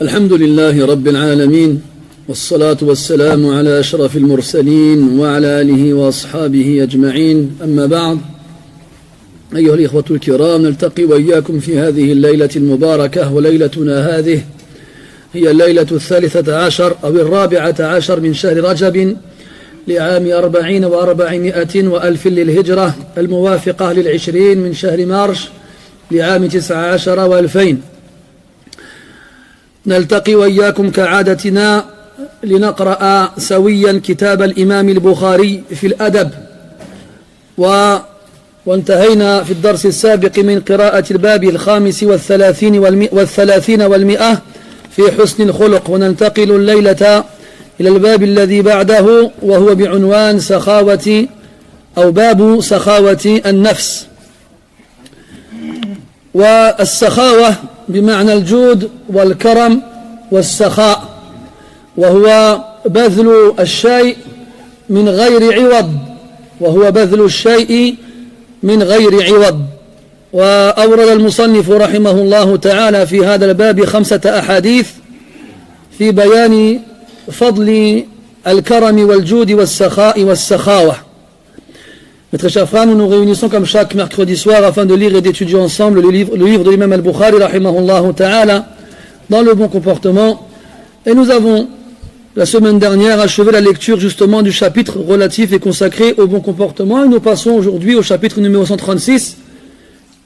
الحمد لله رب العالمين، والصلاة والسلام على أشرف المرسلين وعلى آله وأصحابه أجمعين. أما بعد، أيها الإخوة الكرام، نلتقي وإياكم في هذه الليلة المباركة، وليلتنا هذه هي الليلة 13 أو 14 من شهر رجب لعام 40 و400 وألف للهجرة، الموافقة ل20 من شهر مارس لعام 19 و2000. نلتقي وإياكم كعادتنا لنقرأ سويا كتاب الإمام البخاري في الأدب، وانتهينا في الدرس السابق من قراءة الباب 35 و100 في حسن الخلق، وننتقل الليلة إلى الباب الذي بعده، وهو بعنوان سخاوة أو باب سخاوة النفس. والسخاوة بمعنى الجود والكرم والسخاء، وهو بذل الشيء من غير عوض، من غير عوض. وأورد المصنف رحمه الله تعالى في هذا الباب 5 أحاديث في بيان فضل الكرم والجود والسخاء والسخاوة. Mes très chers frères, nous nous réunissons comme chaque mercredi soir afin de lire et d'étudier ensemble le livre de l'imam al-Bukhari rahimahullah ta'ala dans le bon comportement. Et nous avons la semaine dernière achevé la lecture justement du chapitre relatif et consacré au bon comportement, et nous passons aujourd'hui au chapitre numéro 136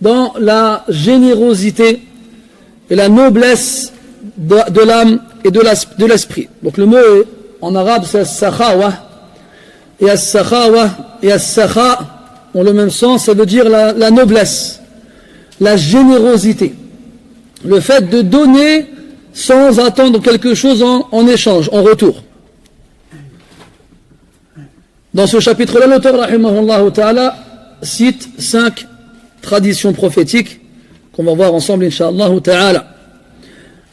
dans la générosité et la noblesse de l'âme et de l'esprit. Donc le mot en arabe c'est sakhawa, et as-sakhawa et as-sakha ont le même sens, ça veut dire la noblesse, la générosité, le fait de donner sans attendre quelque chose en échange, en retour. Dans ce chapitre-là, l'auteur rahimahullah ta'ala cite 5 traditions prophétiques qu'on va voir ensemble incha'Allah ta'ala.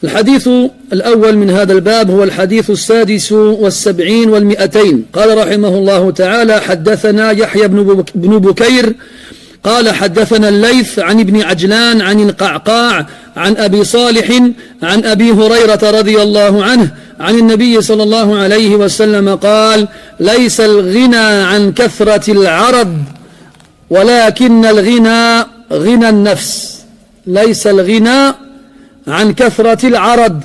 الحديث الأول من هذا الباب هو الحديث 76 و200. قال رحمه الله تعالى: حدثنا يحيى بن بكير قال حدثنا الليث عن ابن عجلان عن القعقاع عن أبي صالح عن أبي هريرة رضي الله عنه عن النبي صلى الله عليه وسلم قال: ليس الغنى عن كثرة العرض ولكن الغنى غنى النفس. ليس الغنى عن كثرة العرض.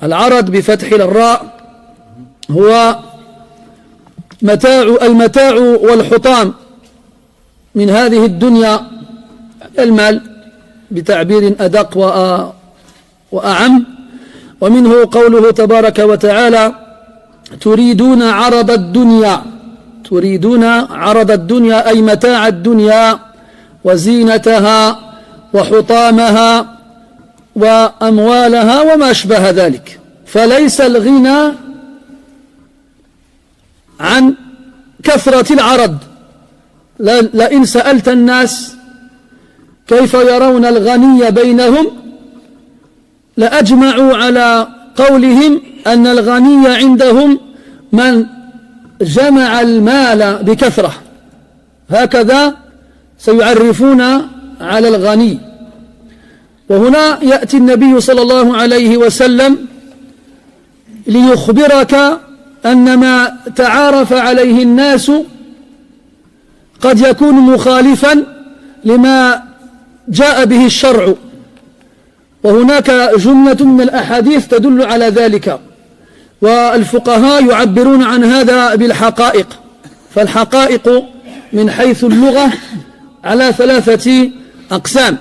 العرض بفتح الراء هو المتاع والحطام من هذه الدنيا، المال بتعبير أدق وأعم. ومنه قوله تبارك وتعالى: تريدون عرض الدنيا أي متاع الدنيا وزينتها وحطامها وأموالها وما أشبه ذلك. فليس الغنى عن كثرة العرض. لئن سألت الناس كيف يرون الغني بينهم لأجمعوا على قولهم أن الغني عندهم من جمع المال بكثرة، هكذا سيعرفون على الغني. وهنا يأتي النبي صلى الله عليه وسلم ليخبرك أن ما تعارف عليه الناس قد يكون مخالفا لما جاء به الشرع، وهناك جملة من الأحاديث تدل على ذلك، والفقهاء يعبرون عن هذا بالحقائق. فالحقائق من حيث اللغة على 3 أقسام: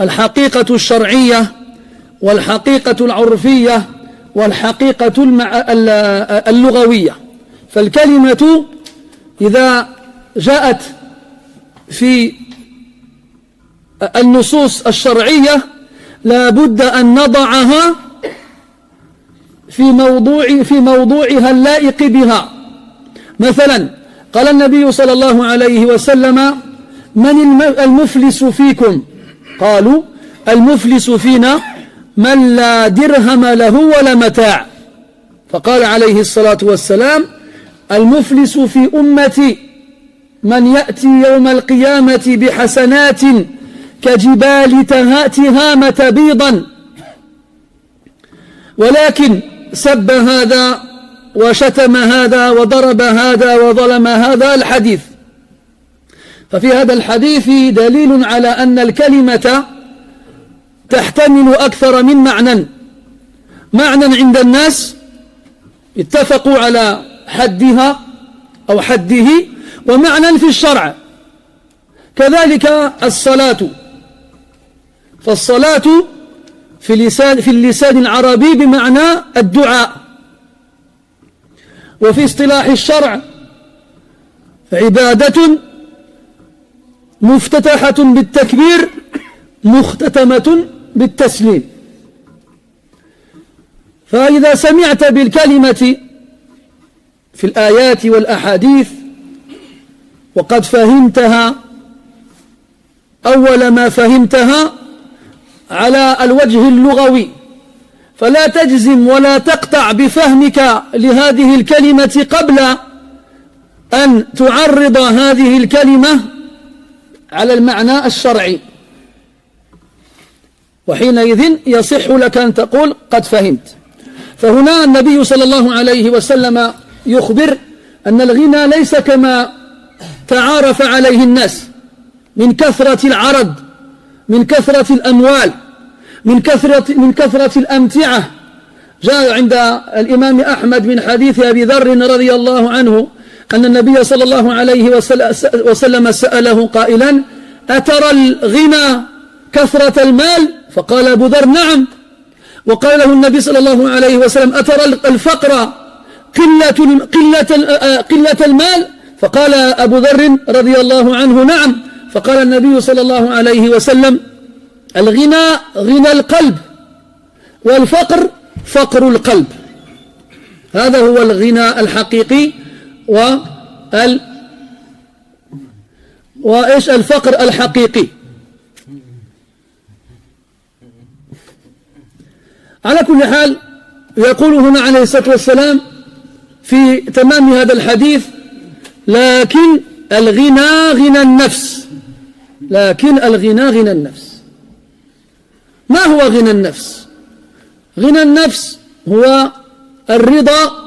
الحقيقة الشرعية، والحقيقة العرفية، والحقيقة اللغوية. فالكلمة إذا جاءت في النصوص الشرعية لا بد أن نضعها في موضوعها اللائق بها. مثلا قال النبي صلى الله عليه وسلم: من المفلس فيكم؟ قالوا: المفلس فينا من لا درهم له ولا متاع. فقال عليه الصلاة والسلام: المفلس في أمتي من يأتي يوم القيامة بحسنات كجبال تهامة بيضا ولكن سب هذا وشتم هذا وضرب هذا وظلم هذا الحديث. ففي هذا الحديث دليل على أن الكلمة تحتمل أكثر من معنى عند الناس اتفقوا على حدها أو حده، ومعنى في الشرع. كذلك الصلاة، فالصلاة في اللسان العربي بمعنى الدعاء، وفي اصطلاح الشرع عبادة مفتتحة بالتكبير مختتمة بالتسليم. فإذا سمعت بالكلمة في الآيات والأحاديث وقد فهمتها أول ما فهمتها على الوجه اللغوي، فلا تجزم ولا تقطع بفهمك لهذه الكلمة قبل أن تعرض هذه الكلمة على المعنى الشرعي، وحينئذ يصح لك أن تقول قد فهمت. فهنا النبي صلى الله عليه وسلم يخبر أن الغنى ليس كما تعارف عليه الناس من كثرة العرض، من كثرة الأموال، من كثرة الأمتعة. جاء عند الإمام أحمد من حديث أبي ذر رضي الله عنه أن النبي صلى الله عليه وسلم سأله قائلا: أترى الغنى كثرة المال؟ فقال أبو ذر: نعم. وقال له النبي صلى الله عليه وسلم: أترى الفقر قلة المال؟ فقال أبو ذر رضي الله عنه: نعم. فقال النبي صلى الله عليه وسلم: الغنى غنى القلب، والفقر فقر القلب. هذا هو الغنى الحقيقي وإيش الفقر الحقيقي. على كل حال يقول هنا عليه الصلاة والسلام في تمام هذا الحديث: لكن الغنى غنى النفس. لكن الغنى غنى النفس. ما هو غنى النفس؟ غنى النفس هو الرضا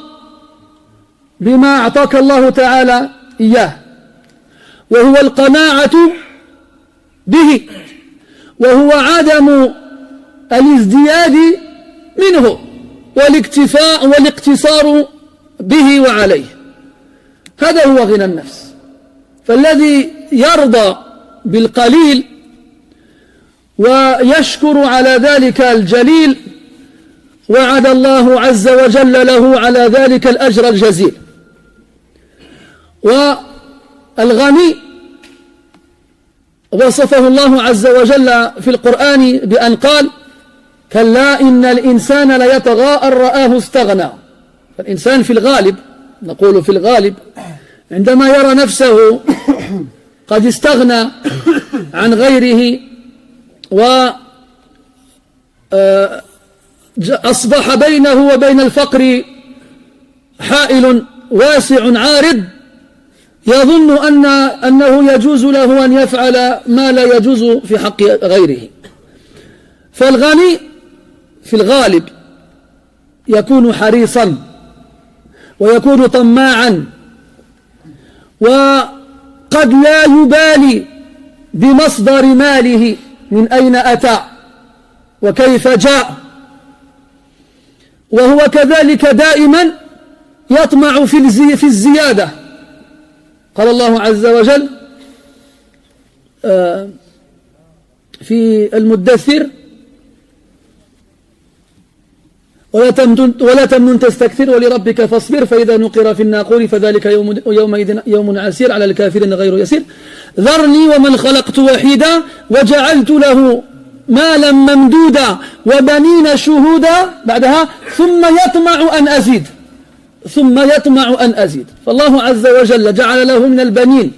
بما أعطاك الله تعالى إياه، وهو القناعة به، وهو عدم الازدياد منه والاكتفاء والاقتصار به وعليه. هذا هو غنى النفس. فالذي يرضى بالقليل ويشكر على ذلك الجليل وعد الله عز وجل له على ذلك الأجر الجزيل. والغني وصفه الله عز وجل في القرآن بأن قال: كلا إن الإنسان ليطغى أن رآه استغنى. فالإنسان في الغالب، نقول في الغالب، عندما يرى نفسه قد استغنى عن غيره وأصبح بينه وبين الفقر حائل واسع عارض، يظن أنه يجوز له أن يفعل ما لا يجوز في حق غيره. فالغني في الغالب يكون حريصا ويكون طماعا، وقد لا يبالي بمصدر ماله من أين أتى وكيف جاء، وهو كذلك دائما يطمع في الزيادة. قال الله عز وجل في المدثر: ولا تمنن تستكثر ولربك فاصبر فإذا نقر في الناقور فذلك يومئذ يوم عسير على الكافرين غير يسير. ذرني ومن خلقت وحيدا وجعلت له مالا ممدودا وبنين شهودا، بعدها ثم يطمع أن أزيد. فالله عز وجل جعل له من البنين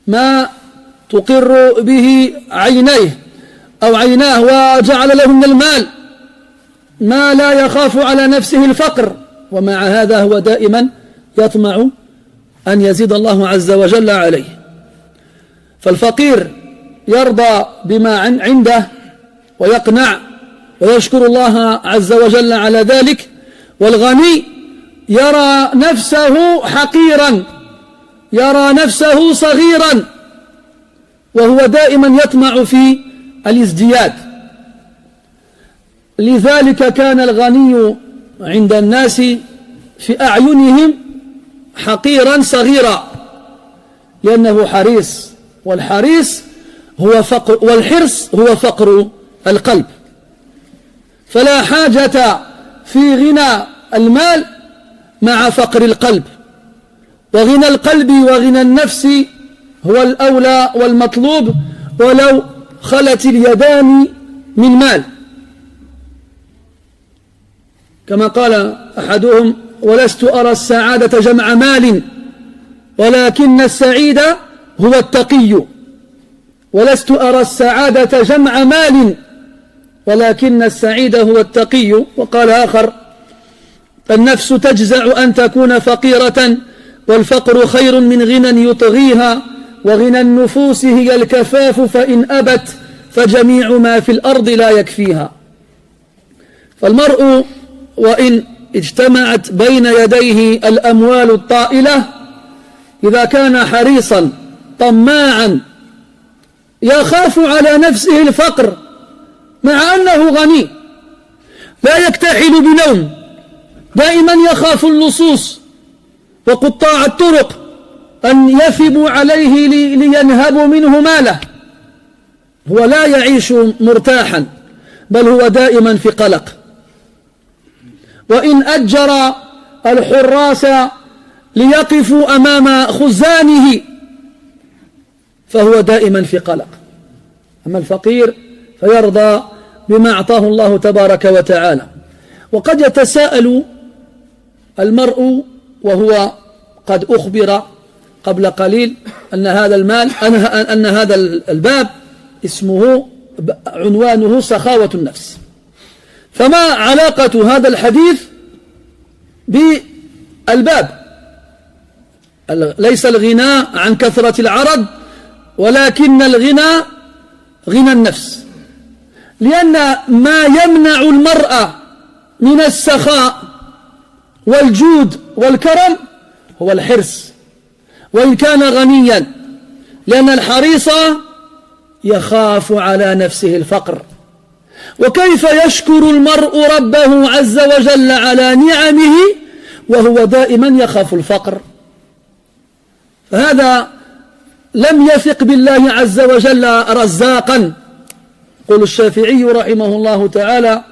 ما تقر به عينيه أو عيناه، وجعل له من المال ما لا يخاف على نفسه الفقر، ومع هذا هو دائما يطمع أن يزيد الله عز وجل عليه. فالفقير يرضى بما عنده ويقنع ويشكر الله عز وجل على ذلك. والغني يرى نفسه حقيرا، يرى نفسه صغيرا، وهو دائما يطمع في الازدياد. لذلك كان الغني عند الناس في أعينهم حقيرا صغيرا، لأنه حريص، والحريص هو فقر، والحرص هو فقر القلب. فلا حاجة في غنى المال مع فقر القلب، وغنى القلب وغنى النفس هو الأولى والمطلوب ولو خلت اليدان من مال. كما قال أحدهم: ولست أرى السعادة جمع مال ولكن السعيد هو التقي. ولست أرى السعادة جمع مال ولكن السعيد هو التقي. وقال آخر: النفس تجزع أن تكون فقيرة، والفقر خير من غنى يطغيها، وغنى النفوس هي الكفاف، فإن أبت فجميع ما في الأرض لا يكفيها. فالمرء وإن اجتمعت بين يديه الأموال الطائلة، إذا كان حريصا طماعا يخاف على نفسه الفقر مع أنه غني، لا يكتحل بنوم، دائما يخاف اللصوص وقطاع الطرق أن يثبوا عليه لينهبوا منه ماله. هو لا يعيش مرتاحا، بل هو دائما في قلق. وإن أجر الحراس ليقفوا أمام خزانه فهو دائما في قلق. أما الفقير فيرضى بما أعطاه الله تبارك وتعالى. وقد يتساءل المرء وهو قد أخبر قبل قليل أن هذا الباب اسمه عنوانه سخاوة النفس، فما علاقة هذا الحديث بالباب؟ ليس الغنى عن كثرة العرض، ولكن الغنى غنى النفس، لأن ما يمنع المرأة من السخاء والجود والكرم هو الحرص، وإن كان غنيا، لأن الحريص يخاف على نفسه الفقر. وكيف يشكر المرء ربه عز وجل على نعمه وهو دائما يخاف الفقر؟ فهذا لم يثق بالله عز وجل رزاقا. يقول الشافعي رحمه الله تعالى: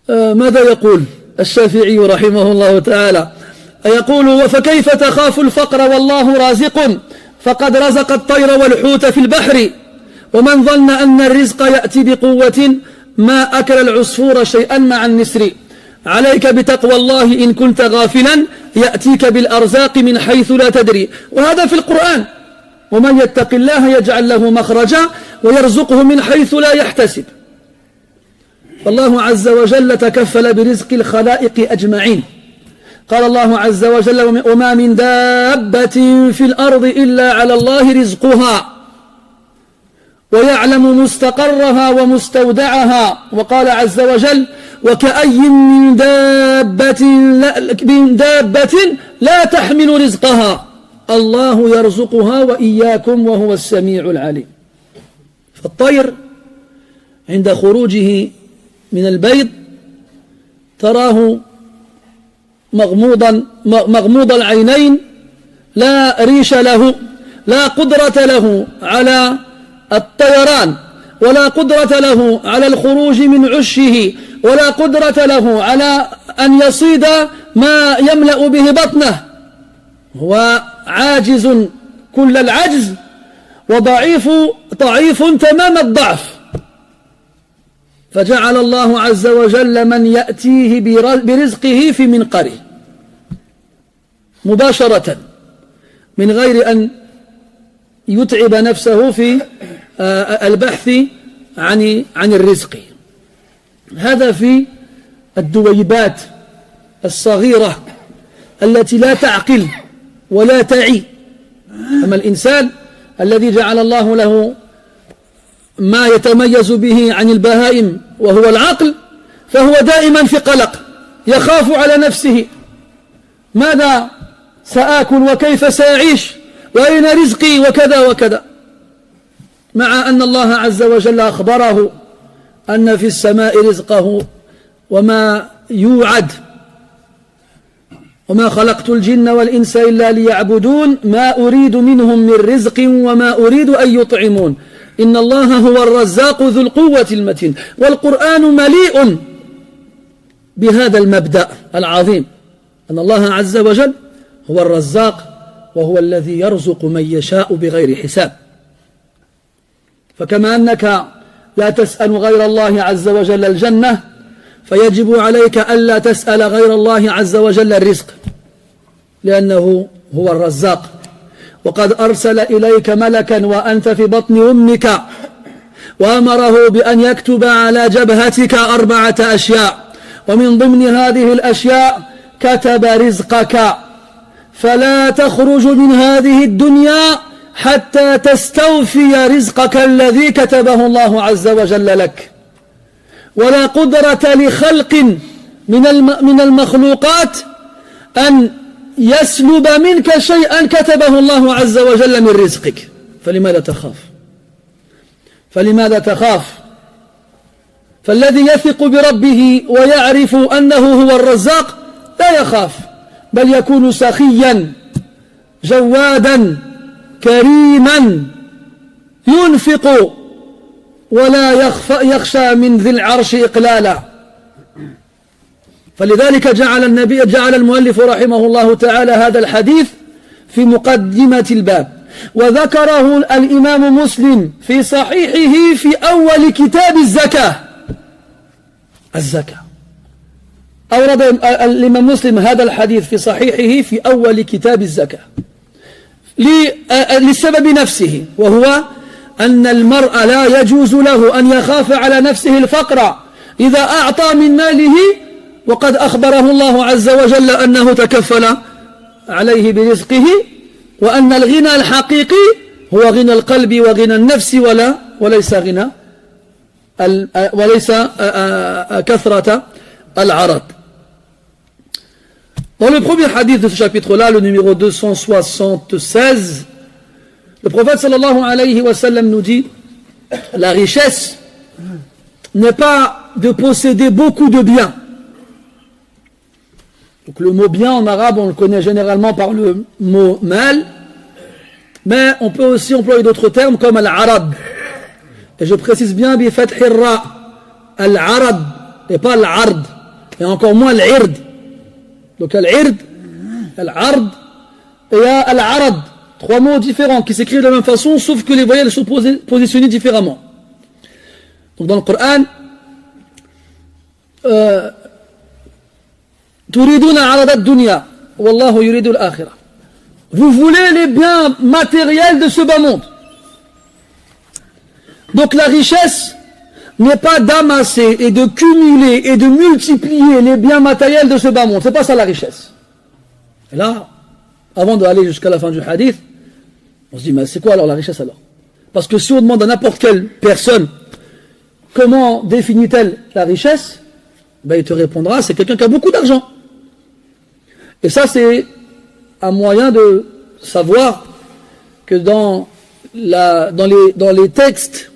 ماذا يقول الشافعي رحمه الله تعالى؟ يقول: فكيف تخاف الفقر والله رازق، فقد رزق الطير والحوت في البحر، ومن ظن أن الرزق يأتي بقوة ما أكل العصفور شيئا مع النسر. عليك بتقوى الله إن كنت غافلا، يأتيك بالأرزاق من حيث لا تدري. وهذا في القرآن: ومن يتق الله يجعل له مخرجا ويرزقه من حيث لا يحتسب. فالله عز وجل تكفل برزق الخلائق أجمعين. قال الله عز وجل: وما من دابة في الأرض إلا على الله رزقها ويعلم مستقرها ومستودعها. وقال عز وجل: وكأي من دابة لا تحمل رزقها الله يرزقها وإياكم وهو السميع العليم. فالطير عند خروجه من البيض تراه مغموض العينين، لا ريش له، لا قدرة له على الطيران، ولا قدرة له على الخروج من عشه، ولا قدرة له على أن يصيد ما يملأ به بطنه. هو عاجز كل العجز وضعيف تمام الضعف. فجعل الله عز وجل من يأتيه برزقه في منقره مباشرة من غير أن يتعب نفسه في البحث عن الرزق. هذا في الدويبات الصغيرة التي لا تعقل ولا تعي. أما الإنسان الذي جعل الله له ما يتميز به عن البهائم وهو العقل، فهو دائما في قلق، يخاف على نفسه، ماذا سآكل وكيف سأعيش وأين رزقي وكذا وكذا، مع أن الله عز وجل أخبره أن في السماء رزقه وما يوعد، وما خلقت الجن والإنس إلا ليعبدون ما أريد منهم من رزق وما أريد أن يطعمون إن الله هو الرزاق ذو القوة المتين. والقرآن مليء بهذا المبدأ العظيم، أن الله عز وجل هو الرزاق وهو الذي يرزق من يشاء بغير حساب. فكما أنك لا تسأل غير الله عز وجل الجنة، فيجب عليك ألا تسأل غير الله عز وجل الرزق، لأنه هو الرزاق. وقد أرسل إليك ملكا وأنت في بطن أمك، وأمره بأن يكتب على جبهتك 4 أشياء، ومن ضمن هذه الأشياء كتب رزقك، فلا تخرج من هذه الدنيا حتى تستوفي رزقك الذي كتبه الله عز وجل لك. ولا قدرة لخلق من المخلوقات أن يسلب منك شيئا كتبه الله عز وجل من رزقك. فلماذا تخاف؟ فلماذا تخاف؟ فالذي يثق بربه ويعرف أنه هو الرزاق لا يخاف، بل يكون سخيا جوادا كريما ينفق ولا يخشى من ذي العرش إقلالا. فلذلك جعل المؤلف رحمه الله تعالى هذا الحديث في مقدمة الباب، وذكره الإمام مسلم في صحيحه في أول كتاب الزكاة. أورد الإمام مسلم هذا الحديث في صحيحه في أول كتاب الزكاة لسبب نفسه، وهو أن المرء لا يجوز له أن يخاف على نفسه الفقر إذا أعطى من ماله، وقد أخبره الله عز وجل أنه تكفل عليه برزقه، وأن الغنى الحقيقي هو غنى القلب وغنى النفس وليس كثرة العرض. Dans le premier hadith de ce chapitre-là, le numéro 276, le prophète sallallahu alayhi wa sallam nous dit: la richesse n'est pas de posséder beaucoup de biens. Donc le mot bien en arabe, on le connaît généralement par le mot mal, mais on peut aussi employer d'autres termes comme al-arad. Et je précise bien bi fathi ra, al-arad et pas al-ard, et encore moins al-ird. Donc al-ird, al-ard et al-arad, 3 mots différents qui s'écrivent de la même façon, sauf que les voyelles sont positionnées différemment. Donc dans le Coran, vous voulez les biens matériels de ce bas monde. Donc la richesse n'est pas d'amasser et de cumuler et de multiplier les biens matériels de ce bas monde. C'est pas ça la richesse. Et là, avant d'aller jusqu'à la fin du hadith, on se dit, mais c'est quoi alors la richesse alors? Parce que si on demande à n'importe quelle personne comment définit-elle la richesse, ben il te répondra, c'est quelqu'un qui a beaucoup d'argent. Et ça, c'est un moyen de savoir que dans les textes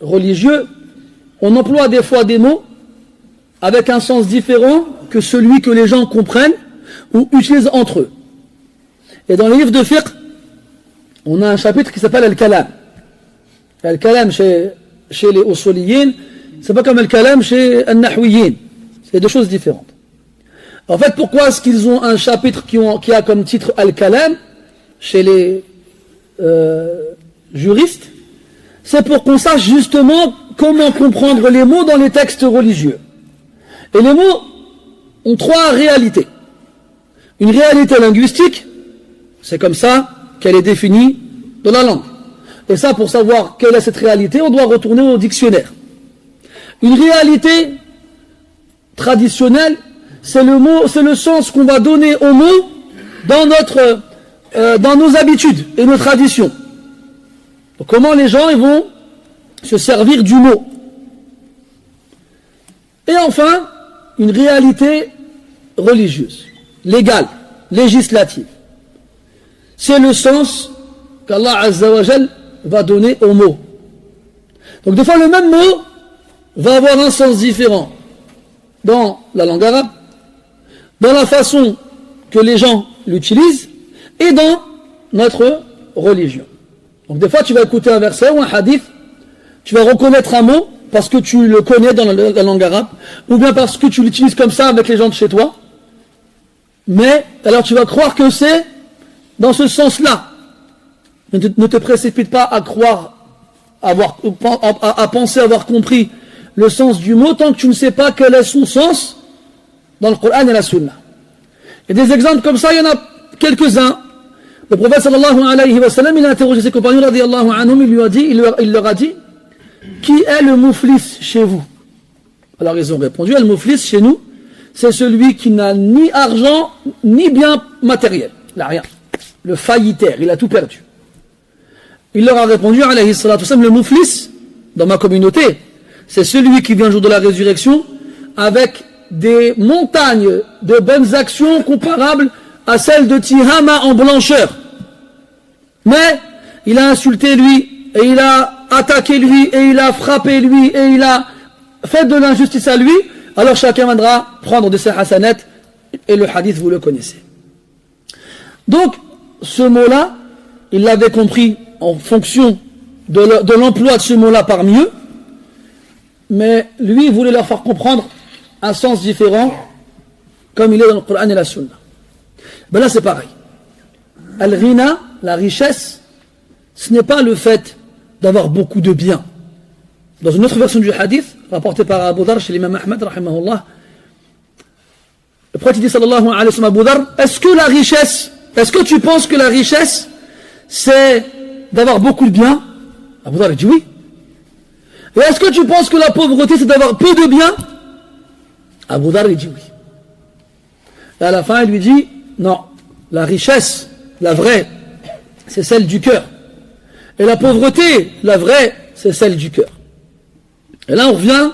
religieux, on emploie des fois des mots avec un sens différent que celui que les gens comprennent ou utilisent entre eux. Et dans les livres de fiqh, on a un chapitre qui s'appelle Al-Kalam. Al-Kalam chez les Usuliyin, c'est pas comme Al-Kalam chez Al-Nahwiyin. C'est 2 choses différentes. En fait, pourquoi est-ce qu'ils ont un chapitre qui a comme titre Al-Kalam chez les juristes? C'est pour qu'on sache justement comment comprendre les mots dans les textes religieux. Et les mots ont 3 réalités. Une réalité linguistique, c'est comme ça qu'elle est définie dans la langue. Et ça, pour savoir quelle est cette réalité, on doit retourner au dictionnaire. Une réalité traditionnelle, c'est le sens qu'on va donner au mot dans nos habitudes et nos traditions. Donc, comment les gens ils vont se servir du mot. Et enfin, une réalité religieuse, légale, législative. C'est le sens qu'Allah Azza wa Jal va donner au mot. Donc des fois le même mot va avoir un sens différent dans la langue arabe, dans la façon que les gens l'utilisent et dans notre religion. Donc des fois tu vas écouter un verset ou un hadith, tu vas reconnaître un mot parce que tu le connais dans la langue arabe, ou bien parce que tu l'utilises comme ça avec les gens de chez toi, mais alors tu vas croire que c'est dans ce sens-là. Ne te précipite pas à croire, à penser avoir compris le sens du mot tant que tu ne sais pas quel est son sens dans le Coran et la Sunna. Et des exemples comme ça, il y en a quelques-uns. Le prophète sallallahu alayhi wa sallam, il a interrogé ses compagnons, radiyallahu anhum, il leur a dit, qui est le mouflis chez vous? Alors ils ont répondu, le mouflis chez nous, c'est celui qui n'a ni argent, ni bien matériel. Il n'a rien. Le faillitaire, il a tout perdu. Il leur a répondu, alayhi salatu wa sallam, le mouflis, dans ma communauté, c'est celui qui vient le jour de la résurrection avec des montagnes de bonnes actions comparables à celles de Tihama en blancheur. Mais il a insulté lui, et il a attaqué lui, et il a frappé lui, et il a fait de l'injustice à lui, alors chacun viendra prendre de ses hasanat, et le hadith vous le connaissez. Donc, ce mot-là, il l'avait compris en fonction de l'emploi de ce mot-là parmi eux, mais lui, il voulait leur faire comprendre un sens différent, comme il est dans le Coran et la Sunna. Ben là, c'est pareil. Al-Ghina, la richesse, ce n'est pas le fait d'avoir beaucoup de biens. Dans une autre version du hadith, rapportée par Abu Dhar chez l'imam Ahmad, rahimahullah, le prophète dit sallallahu alayhi wa sallam, Abu Dhar, est-ce que tu penses que la richesse, c'est d'avoir beaucoup de biens? Abu Dhar dit oui. Et est-ce que tu penses que la pauvreté, c'est d'avoir peu de biens? Abu Dhar dit oui. Et à la fin, il lui dit, non, la richesse, la vraie, c'est celle du cœur. Et la pauvreté, la vraie, c'est celle du cœur. Et là, on revient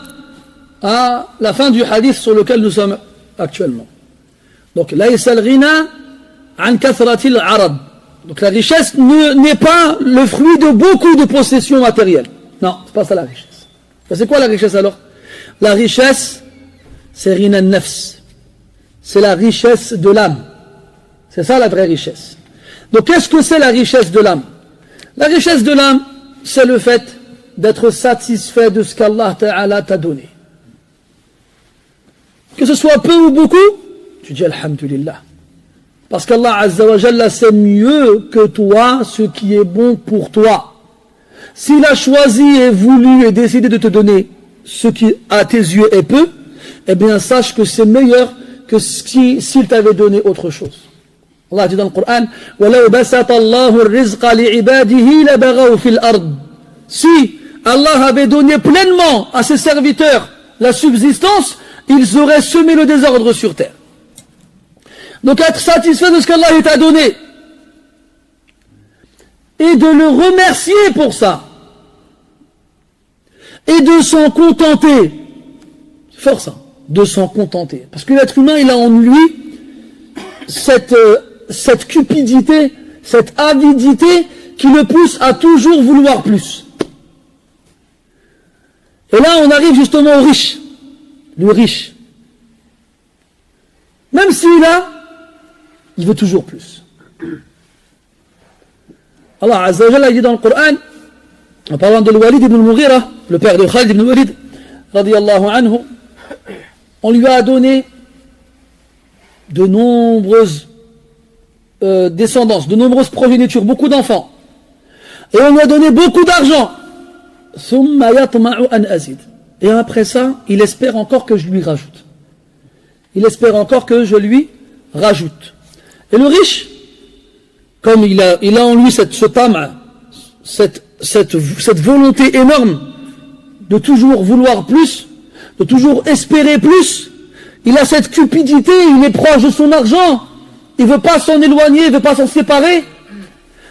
à la fin du hadith sur lequel nous sommes actuellement. Donc, laïsa al-ghina an kathratil arad. Donc, la richesse n'est pas le fruit de beaucoup de possessions matérielles. Non, c'est pas ça la richesse. C'est quoi la richesse alors? La richesse, c'est ghina nafs. C'est la richesse de l'âme. C'est ça la vraie richesse. Donc qu'est-ce que c'est la richesse de l'âme? La richesse de l'âme, c'est le fait d'être satisfait de ce qu'Allah Ta'ala t'a donné. Que ce soit peu ou beaucoup, tu dis Alhamdulillah. Parce qu'Allah Azza wa Jalla sait mieux que toi ce qui est bon pour toi. S'il a choisi et voulu et décidé de te donner ce qui à tes yeux est peu, eh bien sache que c'est meilleur que s'il t'avait donné autre chose. Allah dit dans le Coran, وَلَوْ بَسَطَ اللَّهُ الرِّزْقَ لِعِبَادِهِ لَبَغَوْا فِي الْأَرْضِ. Si Allah avait donné pleinement à ses serviteurs la subsistance, ils auraient semé le désordre sur terre. Donc être satisfait de ce qu'Allah t'a donné et de le remercier pour ça et de s'en contenter, c'est fort ça, de s'en contenter, parce que l'être humain il a en lui cette cupidité, cette avidité qui le pousse à toujours vouloir plus. Et là on arrive justement au riche, le riche, même s'il a, il veut toujours plus. Allah Azza wa Jalla dit dans le Coran, en parlant de Walid ibn al-Mughira, le père de Khalid ibn Walid, radiyallahu anhu, on lui a donné de nombreuses descendances, de nombreuses progénitures, beaucoup d'enfants. Et on lui a donné beaucoup d'argent. Et après ça, il espère encore que je lui rajoute. Il espère encore que je lui rajoute. Et le riche, comme il a en lui cette volonté énorme de toujours vouloir plus, de toujours espérer plus, il a cette cupidité, il est proche de son argent, il ne veut pas s'en éloigner, il ne veut pas s'en séparer,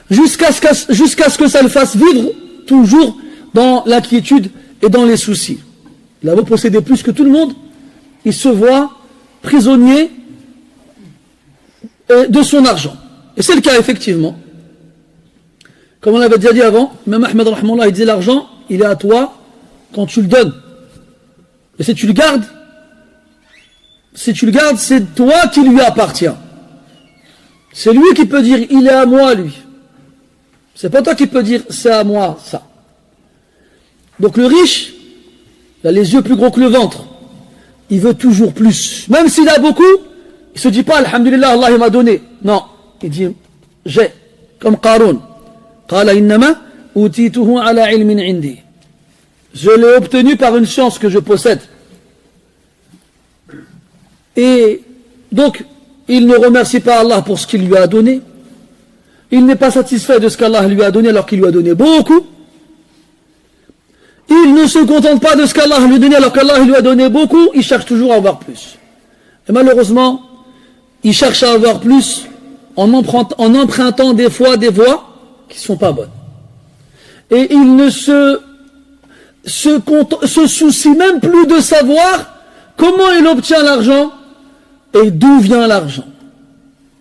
jusqu'à ce que ça le fasse vivre toujours dans l'inquiétude et dans les soucis. Il a beau posséder plus que tout le monde, il se voit prisonnier de son argent. Et c'est le cas effectivement. Comme on l'avait déjà dit avant, même Ahmed rahmallah, il disait l'argent, il est à toi quand tu le donnes. Et si tu le gardes, c'est toi qui lui appartient. C'est lui qui peut dire il est à moi lui. C'est pas toi qui peux dire c'est à moi ça. Donc le riche, il a les yeux plus gros que le ventre. Il veut toujours plus. Même s'il a beaucoup, il se dit pas alhamdulillah Allah il m'a donné. Non, il dit j'ai. Comme Qarun. Qala innama utituhu ala ilmin indi. Je l'ai obtenu par une science que je possède. Et donc, il ne remercie pas Allah pour ce qu'il lui a donné. Il n'est pas satisfait de ce qu'Allah lui a donné alors qu'il lui a donné beaucoup. Il ne se contente pas de ce qu'Allah lui a donné alors qu'Allah lui a donné beaucoup. Il cherche toujours à avoir plus. Et malheureusement, il cherche à avoir plus en empruntant des fois des voies qui ne sont pas bonnes. Et il ne se soucie même plus de savoir comment il obtient l'argent et d'où vient l'argent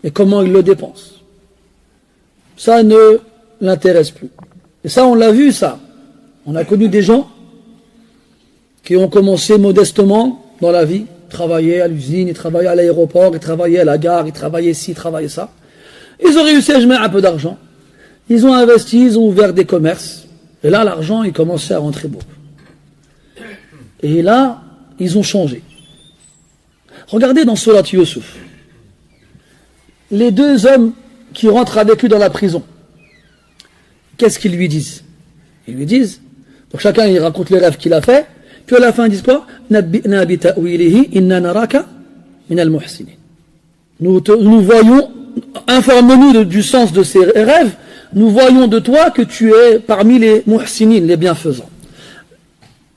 et comment il le dépense. Ça ne l'intéresse plus. Et ça, on l'a vu, ça. On a connu des gens qui ont commencé modestement dans la vie, travaillaient à l'usine, ils travaillaient à l'aéroport, ils travaillaient à la gare, ils travaillaient ci, ils travaillaient ça. Ils ont réussi à mettre un peu d'argent. Ils ont investi, ils ont ouvert des commerces. Et là, l'argent, il commençait à rentrer beaucoup. Et là, ils ont changé. Regardez dans Surat Yusuf. Les deux hommes qui rentrent avec lui dans la prison. Qu'est-ce qu'ils lui disent? Ils lui disent, donc chacun il raconte les rêves qu'il a fait, puis à la fin ils disent quoi? Nabbi'na bi ta'wilihi inna naraka min al-muhsinin. Nous voyons, informe-nous du sens de ces rêves, nous voyons de toi que tu es parmi les muhsinin, les bienfaisants.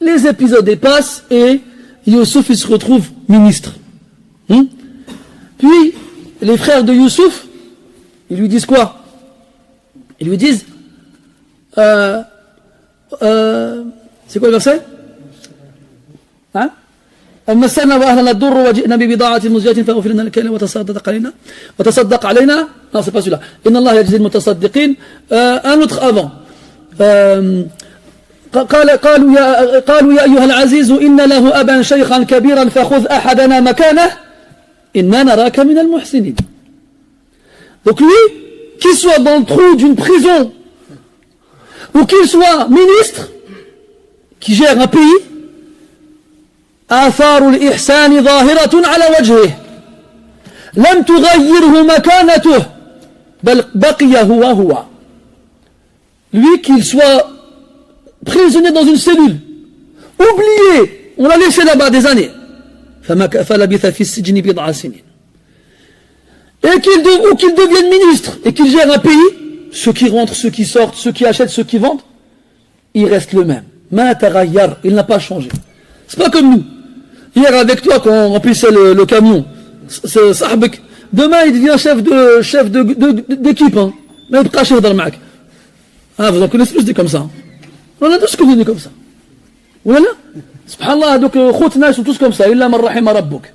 Les épisodes passent et Youssouf il se retrouve ministre. Puis les frères de Youssouf, ils lui disent quoi? Ils lui disent c'est quoi le verset? Hein? مسنا واهلنا الضر وجئنا ببضاعة مزجاة فاغفر لنا الكيل وتصدق علينا. Non, c'est pas celui-là. إن الله يجزي المتصدقين. Un autre avant. قالوا يا أيها العزيز إن له أبا شيخا كبيرا فخذ أحدنا مكانه إنا نراك من المحسنين. Donc lui, qu'il soit dans le trou d'une prison ou qu'il soit ministre qui gère un pays, آثار الإحسان ظاهرة على وجهه لم تغيره مكانته بل بقي هو. Lui, qu'il soit prisonnier dans une cellule, oublié, on l'a laissé là-bas des années, فلبث في السجن بضع سنين. Et qu'il devienne ministre et qu'il gère un pays, ceux qui rentrent, ceux qui sortent, ceux qui achètent, ceux qui vendent, il reste le même. Il n'a pas changé. C'est pas comme nous. Hier avec toi quand on remplissait le camion, demain il devient chef d'équipe. Hein. Même pas chef d'armac. Ah, vous en connaissez tous des comme ça. On a tous connu des comme ça. Voilà. Subhanallah, donc khotna ils sont tous comme ça. Illa man rahima rabbuk.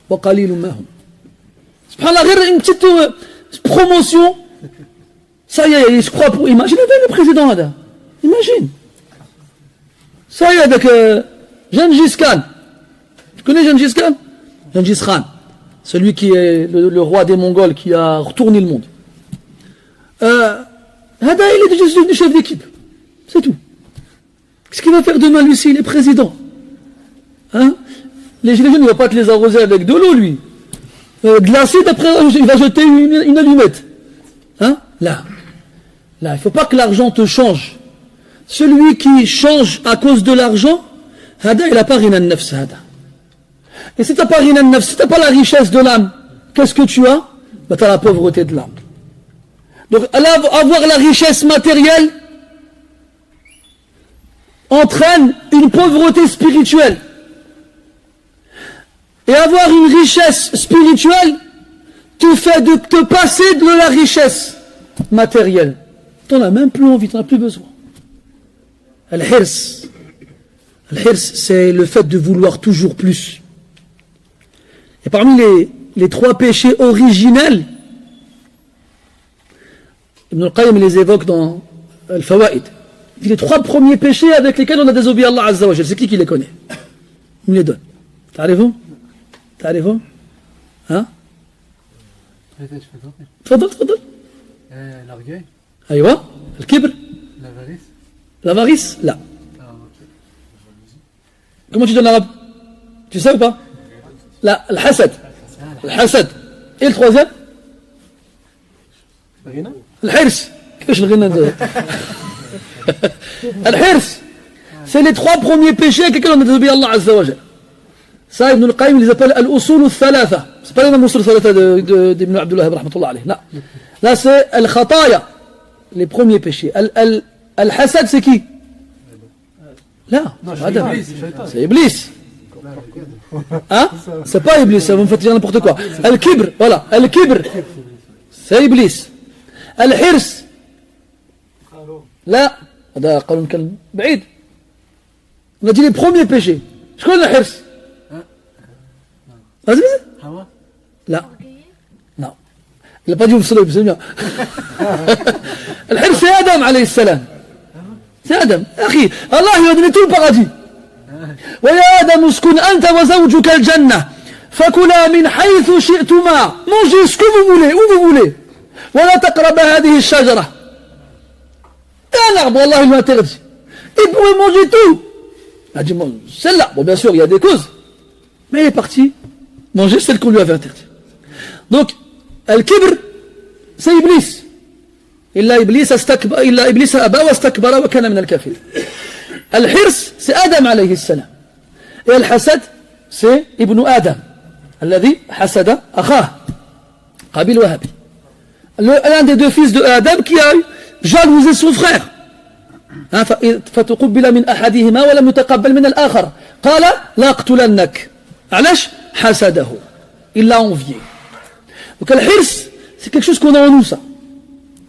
Wa qalilun ma hum. Subhanallah, une petite promotion. Ça y est, il se croit pour. Imaginez le président là. Imagine. Ça y est, avec Gengis Khan. Tu connais Gengis Khan? Gengis Khan. Celui qui est le roi des Mongols qui a retourné le monde. Hada, il est déjà devenu chef d'équipe. C'est tout. Qu'est-ce qu'il va faire demain, lui, s'il est président? Hein? Les gilets jaunes, il ne va pas te les arroser avec de l'eau, lui. Glacé, d'après, il va jeter une allumette. Hein? Là, il ne faut pas que l'argent te change. Celui qui change à cause de l'argent, hada, il n'a pas rien à nafs, hada. Et si tu n'as pas rien à nafs, si tu n'as pas la richesse de l'âme, qu'est-ce que tu as? Ben, tu as la pauvreté de l'âme. Donc, avoir la richesse matérielle entraîne une pauvreté spirituelle. Et avoir une richesse spirituelle te fait de te passer de la richesse matérielle. Tu n'en as même plus envie, tu n'en as plus besoin. Al-hirs, c'est le fait de vouloir toujours plus. Et parmi les 3 péchés originels, Ibn al-Qayyim les évoque dans Al-Fawaid. Les 3 premiers péchés avec lesquels on a désobéi à Allah Azza wa Jal. C'est qui les connaît? Il me les donne. T'arrivez-vous? Hein? تفضل. L'orgueil. أيوة. الكبر. L'avarice? Là. Comment tu donnes l'arabe? Tu sais ou pas? Là, الحسد. Et le 3e? الحرص. كيفاش الغنى ده؟ الحرص. C'est les 3 premiers péchés avec lesquels on a désobéi à Allah Azza wa Jal. Ça, Ibn al-Qayyim les appelle al-usul al-thalatha. C'est pas les mêmes usul al-thalatha d'Ibn Abdullah rahmatullah alayh. Non. Là, c'est al-khataya, les premiers péchés. Al-hasad, c'est qui? Là, c'est Iblis. Hein? C'est pas Iblis, vous me faites dire n'importe quoi. Al-kibr, voilà. Al-kibr, c'est Iblis. Al-hirs, là, هذا قانون كلمة بعيد. On a dit les premiers péchés. Je connais الحرص. Vas-y. Là. Non. Il n'a pas dit vous savez, c'est bien. الحرص c'est Adam alayhi salam. C'est Adam. أخي, Allah lui a donné tout le paradis. ويا آدم اسكن أنت وزوجك الجنة فكلا من حيث شئتما. Mangez ce que vous voulez, où vous voulez. ولا تقربا هذه الشجرة. Un arbre, Allah lui a interdit. Il pouvait manger tout. Il a dit, celle-là. Bon, bien sûr, il y a des causes. Mais il est parti manger celle qu'on lui avait interdite. Donc, Al-Kibr, c'est Iblis. إلا إبليس أبى واستكبر وكان من الكافرين. الحرص c'est Adam alayhi salam. Et الحسد c'est Ibn Adam الذي حسد أخاه قابيل وهابيل. L'un des 2 fils de Adam qui a jalousé son frère. فتقبل من أحدهما ولم يتقبل من الآخر قال لا أقتلنك. علاش حسده. Il l'a envié. Donc الحرص c'est quelque chose qu'on a en nous, ça.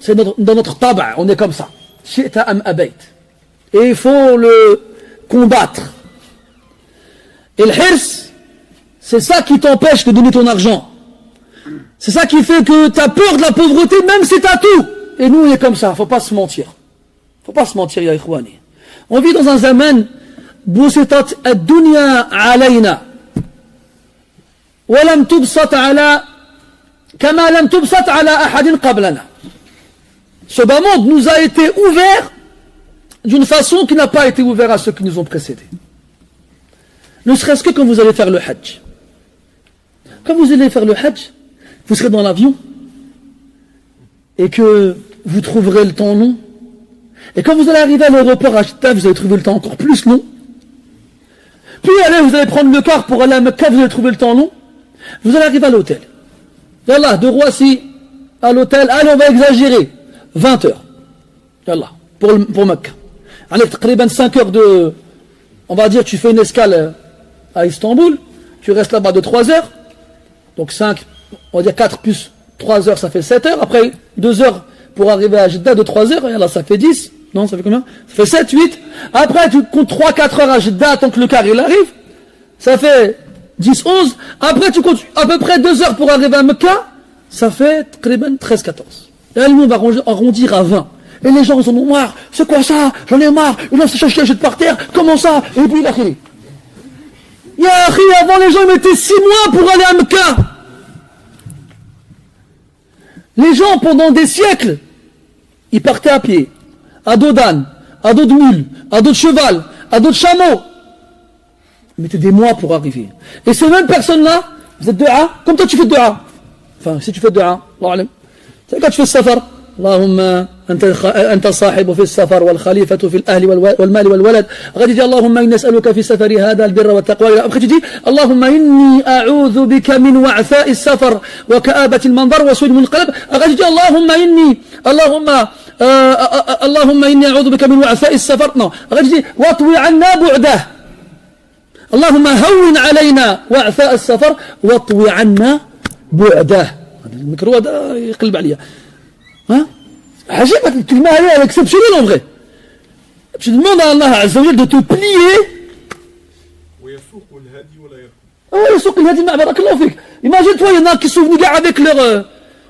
C'est dans notre tabac, on est comme ça. شئت أم أبيت. Et il faut le combattre. Et le hirs, c'est ça qui t'empêche de donner ton argent. C'est ça qui fait que tu as peur de la pauvreté, même si tu as tout. Et nous, on est comme ça, faut pas se mentir. Faut pas se mentir, ya ikhwani. On vit dans un zaman, بسطت الدنيا علينا ولم تبسط على كما لم تبسط على أحد قبلنا. Ce bas monde nous a été ouvert d'une façon qui n'a pas été ouverte à ceux qui nous ont précédés. Ne serait-ce que quand vous allez faire le hajj. Quand vous allez faire le hajj, vous serez dans l'avion et que vous trouverez le temps long. Et quand vous allez arriver à l'aéroport à Jeddah, vous allez trouver le temps encore plus long. Puis allez, vous allez prendre le car pour aller à Mecca, vous allez trouver le temps long. Vous allez arriver à l'hôtel. Yallah, de Roissy à l'hôtel, allez, on va exagérer. 20 heures. Yallah, pour Mecca. Allez, تقريبا 5 heures de... On va dire, tu fais une escale à Istanbul, tu restes là-bas de 3 heures. Donc 5, on va dire 4 plus 3 heures, ça fait 7 heures. Après, 2 heures pour arriver à Jeddah de 3 heures. Et là, ça fait 10. Non, ça fait combien? Ça fait 7, 8. Après, tu comptes 3-4 heures à Jeddah tant que le car il arrive. Ça fait 10, 11. Après, tu comptes à peu près 2 heures pour arriver à Mecca. Ça fait 13, 14. Et là, on va arrondir à 20. Et les gens, ils en ont marre. C'est quoi ça? J'en ai marre. Ils doivent se chercher, jette par terre. Comment ça? Et puis, il a crié. Ya akhi, avant, les gens, ils mettaient 6 mois pour aller à Mecca. Les gens, pendant des siècles, ils partaient à pied. À dos d'âne, à dos de mule, à dos de cheval, à dos de chameau. Ils mettaient des mois pour arriver. Et ces mêmes personnes-là, vous êtes dua, comme toi tu fais dua. Enfin, si tu fais dua, Allah alam. C'est quand tu fais safar. اللهم أنت الصاحب في السفر والخليفة في الأهل والمال والولد غادي اللهم إني أسألك في السفر هذا البر والتقوى غادي اللهم إني أعوذ بك من وعثاء السفر وكآبة المنظر وسوء المنقلب غادي اللهم إني أعوذ بك من وعثاء السفر غادي واطوي عنا بعده اللهم هون علينا وعثاء السفر واطوي عنا بعده. الميكرو هذا يقلب عليا. Hein? Ajib, tu le mets à exceptionnel en vrai. tu demandes à Allah Azza wa Jal de te plier. Imagine-toi, il y en a qui sont venus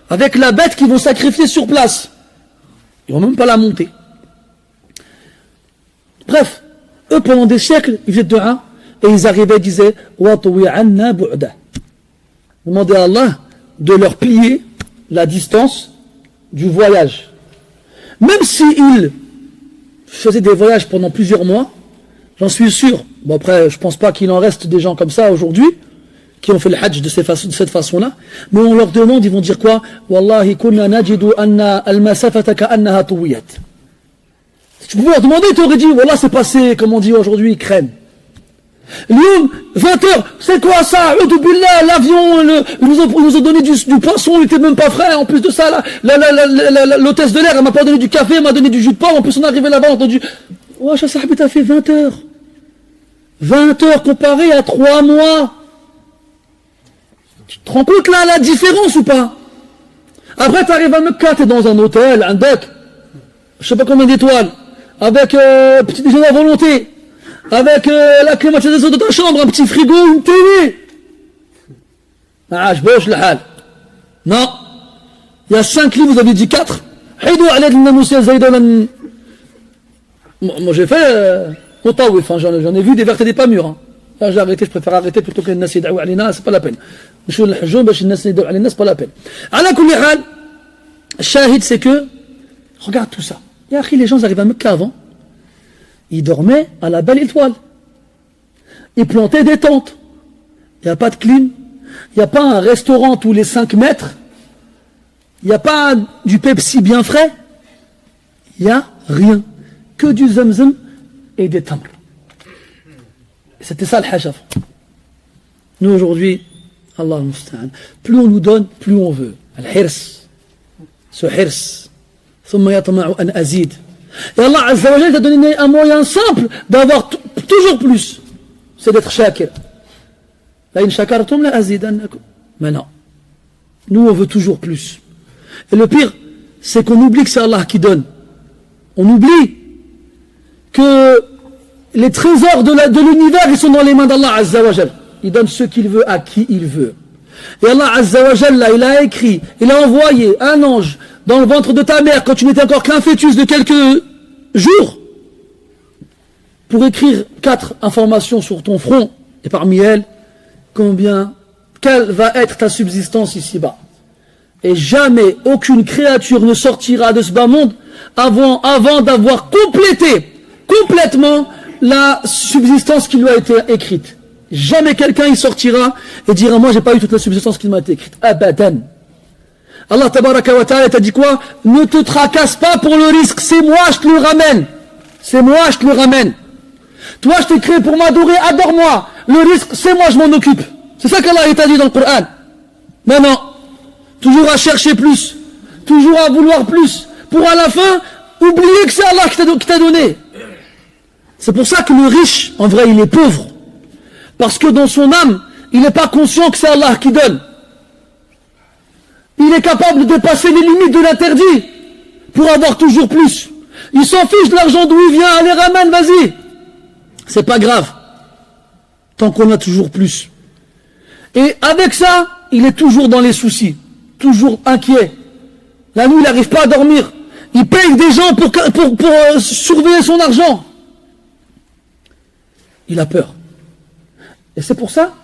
avec la bête qu'ils vont sacrifier sur place. Ils vont même pas la monter. Bref, eux pendant des siècles, ils faisaient dua et ils arrivaient et disaient demandez à Allah de leur plier la distance du voyage. Même s'ils faisaient des voyages pendant plusieurs mois, j'en suis sûr. Bon après, je pense pas qu'il en reste des gens comme ça aujourd'hui, qui ont fait le hajj de cette façon-là. Mais on leur demande, ils vont dire quoi? Wallahi kunna najidu anna al-masafata ka'annaha tuwiyat. Si tu pouvais leur demander, ils t'auraient dit, voilà, c'est passé, comme on dit aujourd'hui, crème. Lyon, 20h, c'est quoi ça? Billah, l'avion, ils nous ont donné du poisson, il était même pas frais. En plus de ça, l'hôtesse de l'air, elle m'a pas donné du café, elle m'a donné du jus de pomme. En plus, on est arrivé là-bas, on a entendu. Ouais, Sahbi, t'as fait 20 heures. 20 heures comparé à 3 mois. Tu te rends compte là, la différence ou pas? Après, t'arrives à Mecca, t'es dans un hôtel, un deck, je sais pas combien d'étoiles, avec petit déjeuner à volonté. Avec la climatisation de ta chambre, un petit frigo, une télé. Ah, je bouge le hal. Non. Il y a 5 lits, vous avez dit 4. Moi j'ai fait Motawif, j'en ai vu des vertes et des pas mûres. Là j'ai arrêté, je préfère arrêter plutôt que les nas yad'ou alina, c'est pas la peine. Je suis le hajjoum, les nas yad'ou alina, c'est pas la peine. Ala kulli hal, shahid c'est que, regarde tout ça. Et après les gens arrivent à Mecca avant. Ils dormaient à la belle étoile. Ils plantaient des tentes. Il n'y a pas de clim. Il n'y a pas un restaurant tous les 5 mètres. Il n'y a pas du Pepsi bien frais. Il n'y a rien. Que du Zamzam et des temples. C'était ça le hajj avant. Nous aujourd'hui, Allah al-Musta'an, plus on nous donne, plus on veut. Al-Hirs. Ce Hirs. ثم يطمع أن أزيد. Et Allah Azza wa Jal t'a donné un moyen simple d'avoir toujours plus. C'est d'être shakir. La in shakartum la azidannakum. Mais non. Nous on veut toujours plus. Et le pire, c'est qu'on oublie que c'est Allah qui donne. On oublie que les trésors de l'univers, ils sont dans les mains d'Allah Azza wa Jal. Il donne ce qu'il veut à qui il veut. Et Allah Azza wa Jal, là, il a écrit, il a envoyé un ange dans le ventre de ta mère quand tu n'étais encore qu'un fœtus de quelques jours pour écrire 4 informations sur ton front, et parmi elles, quelle va être ta subsistance ici-bas. Et jamais aucune créature ne sortira de ce bas monde avant d'avoir complètement la subsistance qui lui a été écrite. Jamais quelqu'un y sortira et dira moi j'ai pas eu toute la subsistance qui m'a été écrite. Abadan. Allah tabaraka wa ta'ala t'a dit quoi? Ne te tracasse pas pour le risque, c'est moi je te le ramène. C'est moi je te le ramène. Toi je t'ai créé pour m'adorer, adore-moi. Le risque c'est moi je m'en occupe. C'est ça qu'Allah t'a dit dans le Coran. Mais non, toujours à chercher plus, toujours à vouloir plus, pour à la fin oublier que c'est Allah qui t'a donné. C'est pour ça que le riche, en vrai il est pauvre. Parce que dans son âme, il n'est pas conscient que c'est Allah qui donne. Il est capable de dépasser les limites de l'interdit pour avoir toujours plus. Il s'en fiche de l'argent d'où il vient, allez ramène, vas-y. C'est pas grave. Tant qu'on a toujours plus. Et avec ça, il est toujours dans les soucis. Toujours inquiet. La nuit, il n'arrive pas à dormir. Il paye des gens pour surveiller son argent. Il a peur. Et c'est pour ça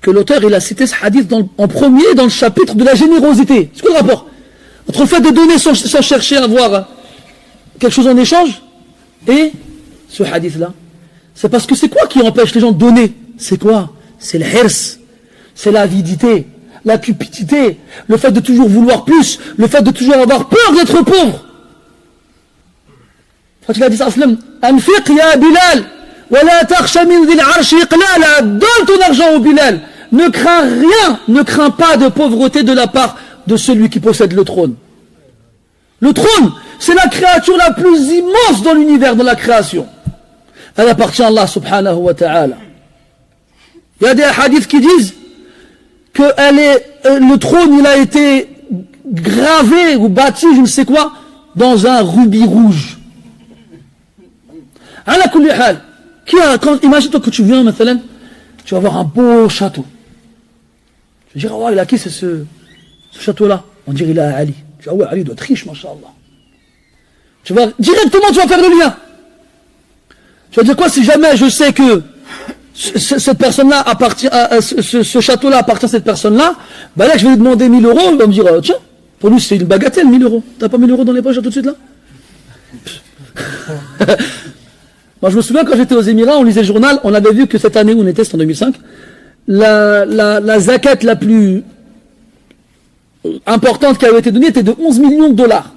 que l'auteur il a cité ce hadith en premier dans le chapitre de la générosité. C'est quoi le rapport entre le fait de donner sans chercher à avoir quelque chose en échange et ce hadith là? C'est parce que c'est quoi qui empêche les gens de donner? C'est quoi? C'est le hirs, c'est l'avidité, la cupidité, le fait de toujours vouloir plus, le fait de toujours avoir peur d'être pauvre. Quand il a dit ça, Anfiq ya Bilal, wala takhsha min dhil arshi iqlala, donne ton argent au Bilal. Ne crains rien, ne crains pas de pauvreté de la part de celui qui possède le trône. Le trône, c'est la créature la plus immense dans l'univers de la création. Elle appartient à Allah subhanahu wa ta'ala. Il y a des hadiths qui disent que le trône il a été gravé ou bâti, je ne sais quoi, dans un rubis rouge. Ala kulli hal, imagine-toi que tu viens, مثلا, tu vas avoir un beau château. Tu vas dire, oh, il a qui c'est ce château-là? On dirait il a Ali. Tu vas, ouais, Ali doit être riche, mashallah. Tu vas, directement, tu vas faire le lien. Tu vas dire quoi si jamais je sais que cette personne-là appartient ce château-là appartient à cette personne-là, ben là je vais lui demander 1000 euros, il va me dire, tiens, pour lui c'est une bagatelle, 1000 euros. T'as pas 1000 euros dans les poches tout de suite là? Moi je me souviens quand j'étais aux Émirats, on lisait le journal, on avait vu que cette année où on était, c'était en 2005, la zakat la plus importante qui avait été donnée était de 11 millions de dollars.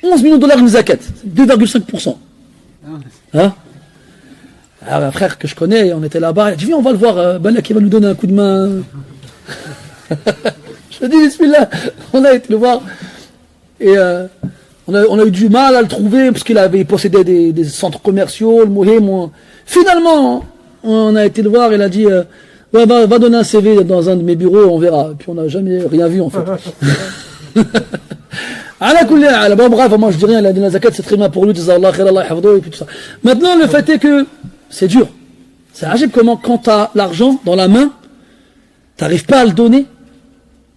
11 millions de dollars une zakat, 2,5%. Hein? Ah, un frère que je connais, on était là-bas, il a dit viens on va le voir, Balak qui va nous donner un coup de main. Je dis bismillah, on a été le voir et on a eu du mal à le trouver parce qu'il possédait des centres commerciaux, le Mohim. Finalement, on a été le voir, il a dit ouais, va donner un CV dans un de mes bureaux, on verra. Et puis on n'a jamais rien vu en fait. Bon, bref, moi je dis rien, la zakat c'est très bien pour lui, et puis tout ça. Maintenant, le fait est que c'est dur. C'est agile comment, quand tu as l'argent dans la main, tu n'arrives pas à le donner.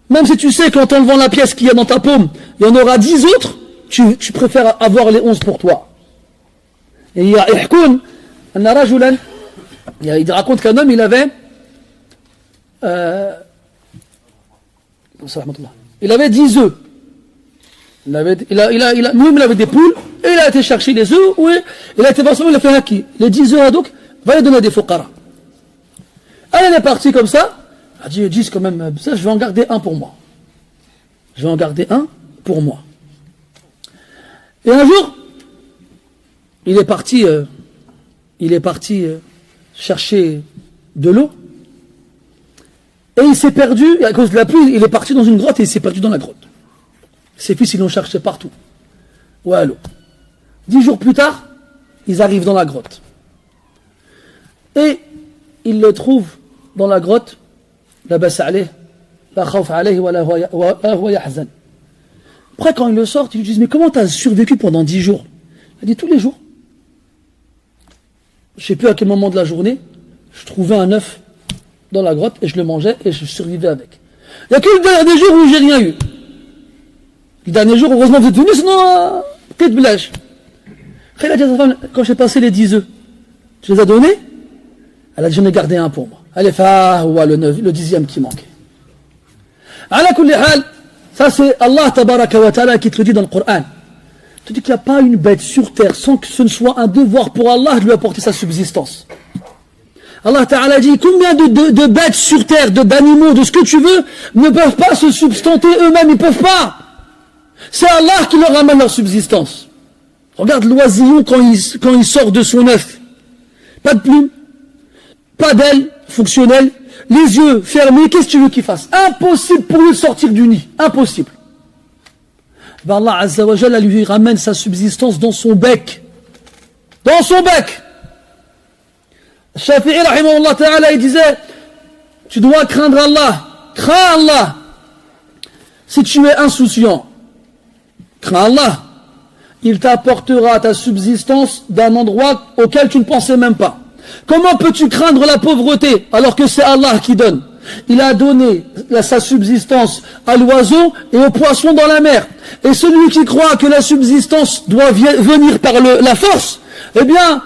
Même si tu sais qu'en t'enlevant la pièce qu'il y a dans ta paume, il y en aura 10 autres, tu préfères avoir les 11 pour toi. Et il raconte qu'un homme, il avait 10 œufs. Il avait des poules, et il a été chercher les œufs, il a été voir il a fait haki. Les 10 œufs, donc, va les donner à des fuqara. Elle est partie comme ça, elle a dit 10 quand même, ça, je vais en garder un pour moi. Je vais en garder un pour moi. Et un jour, il est parti chercher de l'eau, et il s'est perdu, à cause de la pluie, il est parti dans une grotte et il s'est perdu dans la grotte. Ses fils, ils l'ont cherché partout. Ouais, allô. 10 jours plus tard, ils arrivent dans la grotte. Et ils le trouvent dans la grotte. La basse alayh, la khawf alayh, wa la huwa yahzan. Après, quand ils le sortent, ils lui disent, mais comment tu as survécu pendant 10 jours? Il a dit, tous les jours. Je ne sais plus à quel moment de la journée, je trouvais un œuf dans la grotte et je le mangeais et je survivais avec. Il n'y a que le dernier jour où j'ai rien eu. Le dernier jour, heureusement, vous êtes venus, sinon, peut-être blâche. Après, il a dit à sa femme, quand j'ai passé les 10 œufs, tu les as donnés? Elle a dit, j'en ai gardé un pour moi. Allez, le 10e qui manquait. Ala kulli hal, ça c'est Allah tabaraka wa ta'ala qui te le dit dans le Coran. Il te dit qu'il n'y a pas une bête sur terre sans que ce ne soit un devoir pour Allah de lui apporter sa subsistance. Allah Ta'ala dit, combien de bêtes sur terre, d'animaux, de ce que tu veux, ne peuvent pas se substanter eux-mêmes, ils ne peuvent pas. C'est Allah qui leur amène leur subsistance. Regarde l'oisillon quand il sort de son œuf. Pas de plumes, pas d'ailes fonctionnelles, les yeux fermés, qu'est-ce que tu veux qu'il fasse? Impossible pour lui de sortir du nid, impossible. Ben Allah Azza wa Jalla lui ramène sa subsistance dans son bec. Dans son bec. Shafi'i rahimahullah ta'ala, il disait, tu dois craindre Allah. Crains Allah. Si tu es insouciant, crains Allah. Il t'apportera ta subsistance d'un endroit auquel tu ne pensais même pas. Comment peux-tu craindre la pauvreté alors que c'est Allah qui donne? Il a donné sa subsistance à l'oiseau et au poisson dans la mer. Et celui qui croit que la subsistance doit venir par la force, eh bien,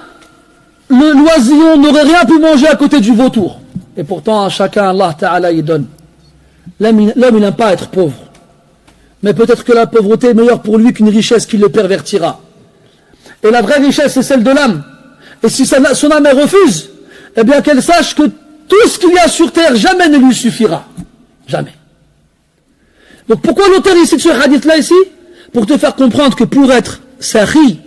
l'oisillon n'aurait rien pu manger à côté du vautour. Et pourtant, à chacun, Allah Ta'ala, il donne. L'homme, il n'aime pas être pauvre. Mais peut-être que la pauvreté est meilleure pour lui qu'une richesse qui le pervertira. Et la vraie richesse, c'est celle de l'âme. Et si son âme refuse, eh bien qu'elle sache que tout ce qu'il y a sur terre jamais ne lui suffira. Jamais. Donc pourquoi l'auteur ici de ce hadith-là ici? Pour te faire comprendre que pour être sahi,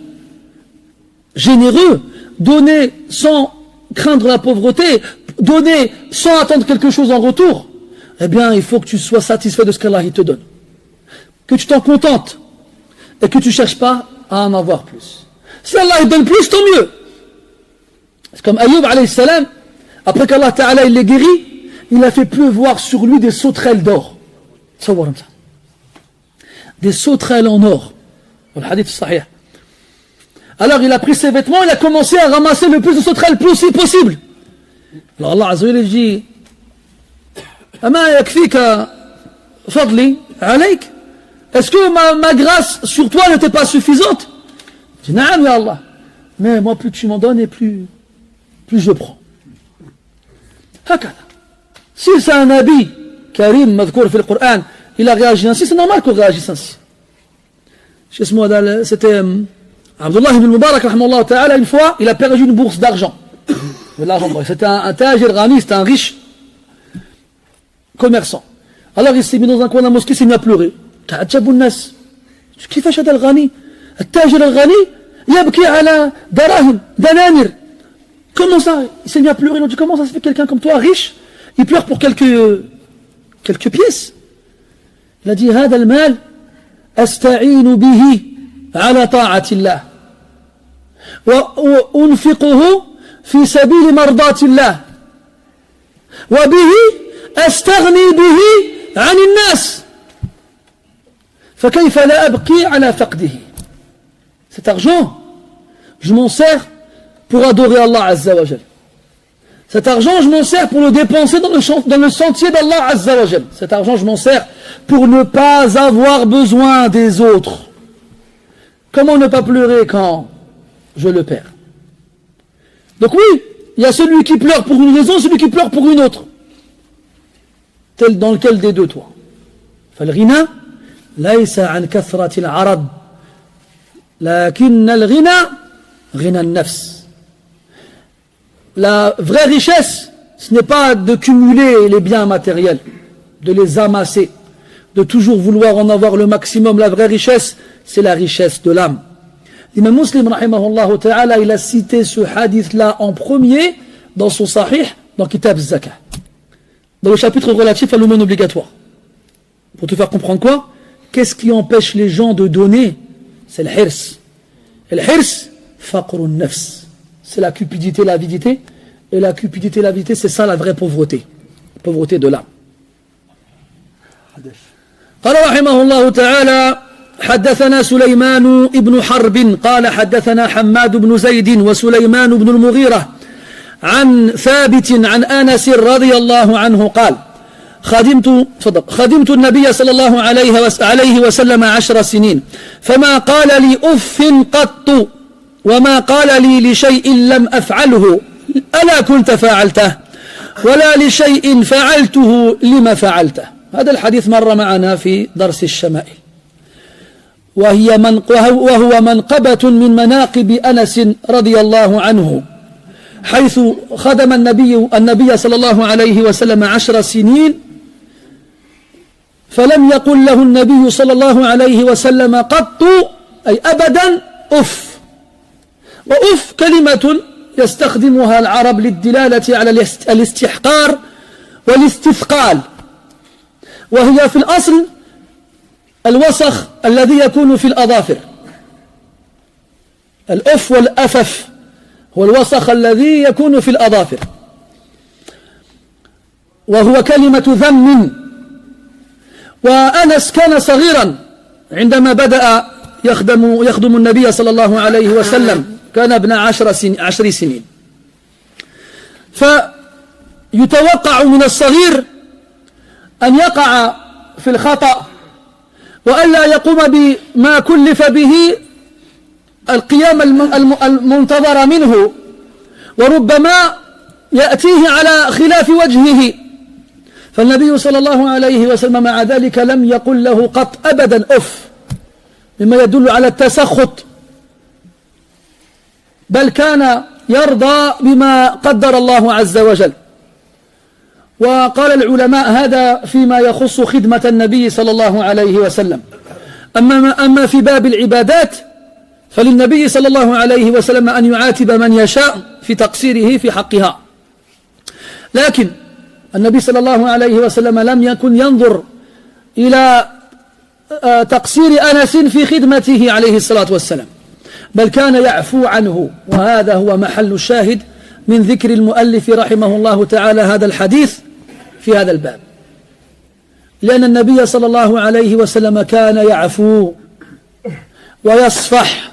généreux, donner sans craindre la pauvreté, donner sans attendre quelque chose en retour, eh bien il faut que tu sois satisfait de ce qu'Allah te donne. Que tu t'en contentes et que tu ne cherches pas à en avoir plus. Si Allah il donne plus, tant mieux. C'est comme Ayyub alayhi salam, après qu'Allah Ta'ala il l'ait guéri, il a fait pleuvoir sur lui des sauterelles d'or. Des sauterelles en or. Le hadith sahih. Alors il a pris ses vêtements, il a commencé à ramasser le plus de sauterelles possible. Alors Allah Azza wa Jalla dit Ama yakfika fadli alayk. Est-ce que ma grâce sur toi n'était pas suffisante? Il dit Naam ya Allah. Mais moi plus tu m'en donnes et plus je prends. Hakada. Si c'est un habit Karim, madkour في القرآن, il a réagi ainsi, c'est normal qu'on réagisse ainsi. C'était Abdullah ibn Mubarak, rahmahullah ta'ala, une fois, il a perdu une bourse d'argent. C'était un tajir ghani, c'était un riche commerçant. Alors il s'est mis dans un coin de la mosquée, il s'est mis à pleurer. تعجب الناس. كيفاش هذا الغني؟ التاجر الغني يبكي على دراهم دنانير. Comment ça? Il s'est mis à pleurer. Il a dit comment ça se fait quelqu'un comme toi, riche, il pleure pour quelques pièces. Il a dit هذا المال أستعين به على طاعة الله وأنفقه في سبيل مرضاة الله وبه أستغني به عن الناس فكيف لا أبكي على فقده. Cet argent, je m'en sers pour adorer Allah Azza wa Jal. Cet argent, je m'en sers pour le dépenser dans le sentier d'Allah Azza wa Jal. Cet argent, je m'en sers pour ne pas avoir besoin des autres. Comment ne pas pleurer quand je le perds? Donc oui, il y a celui qui pleure pour une raison, celui qui pleure pour une autre. Tel dans lequel des deux, toi. فالغنى ليس عن كثرة العرض لكن الغنى غنى النفس. La vraie richesse, ce n'est pas de cumuler les biens matériels, de les amasser, de toujours vouloir en avoir le maximum. La vraie richesse, c'est la richesse de l'âme. L'imam Muslim, rahimahullah ta'ala, il a cité ce hadith-là en premier dans son sahih, dans Kitab Zakah, dans le chapitre relatif à l'aumône obligatoire. Pour te faire comprendre quoi? Qu'est-ce qui empêche les gens de donner? C'est le hirs. Et le hirs, faqrun nafs. C'est la cupidité, l'avidité. Et la cupidité, l'avidité, c'est ça la vraie pauvreté. La pauvreté de l'âme. قال رحمه الله تعالى حدثنا سليمان ابن حرب قال حدثنا حماد بن زيد وسليمان بن المغيرة عن ثابت عن أنس رضي الله عنه قال خدمت النبي صلى الله عليه وسلم 10 سنين فما قال لي أف قط وما قال لي لشيء لم أفعله ألا كنت فعلته ولا لشيء فعلته لما فعلته. هذا الحديث مر معنا في درس الشمائل وهو منقبة من مناقب أنس رضي الله عنه حيث خدم النبي صلى الله عليه وسلم 10 سنين فلم يقل له النبي صلى الله عليه وسلم قط أي أبدا أف. وأف كلمة يستخدمها العرب للدلالة على الاستحقار والاستثقال، وهي في الأصل الوسخ الذي يكون في الأظافر. الأف والأفف هو الوسخ الذي يكون في الأظافر، وهو كلمة ذم. وأنس كان صغيرا عندما بدأ يخدم النبي صلى الله عليه وسلم، كان ابن 10 سنين. فيتوقع من الصغير أن يقع في الخطأ وألا يقوم بما كلف به القيام المنتظر منه، وربما يأتيه على خلاف وجهه. فالنبي صلى الله عليه وسلم مع ذلك لم يقل له قط أبدا أف، مما يدل على التسخط، بل كان يرضى بما قدر الله عز وجل. وقال العلماء هذا فيما يخص خدمة النبي صلى الله عليه وسلم. أما في باب العبادات فللنبي صلى الله عليه وسلم أن يعاتب من يشاء في تقصيره في حقها، لكن النبي صلى الله عليه وسلم لم يكن ينظر إلى تقصير أنس في خدمته عليه الصلاة والسلام، بل كان يعفو عنه. وهذا هو محل الشاهد من ذكر المؤلف رحمه الله تعالى هذا الحديث في هذا الباب، لأن النبي صلى الله عليه وسلم كان يعفو ويصفح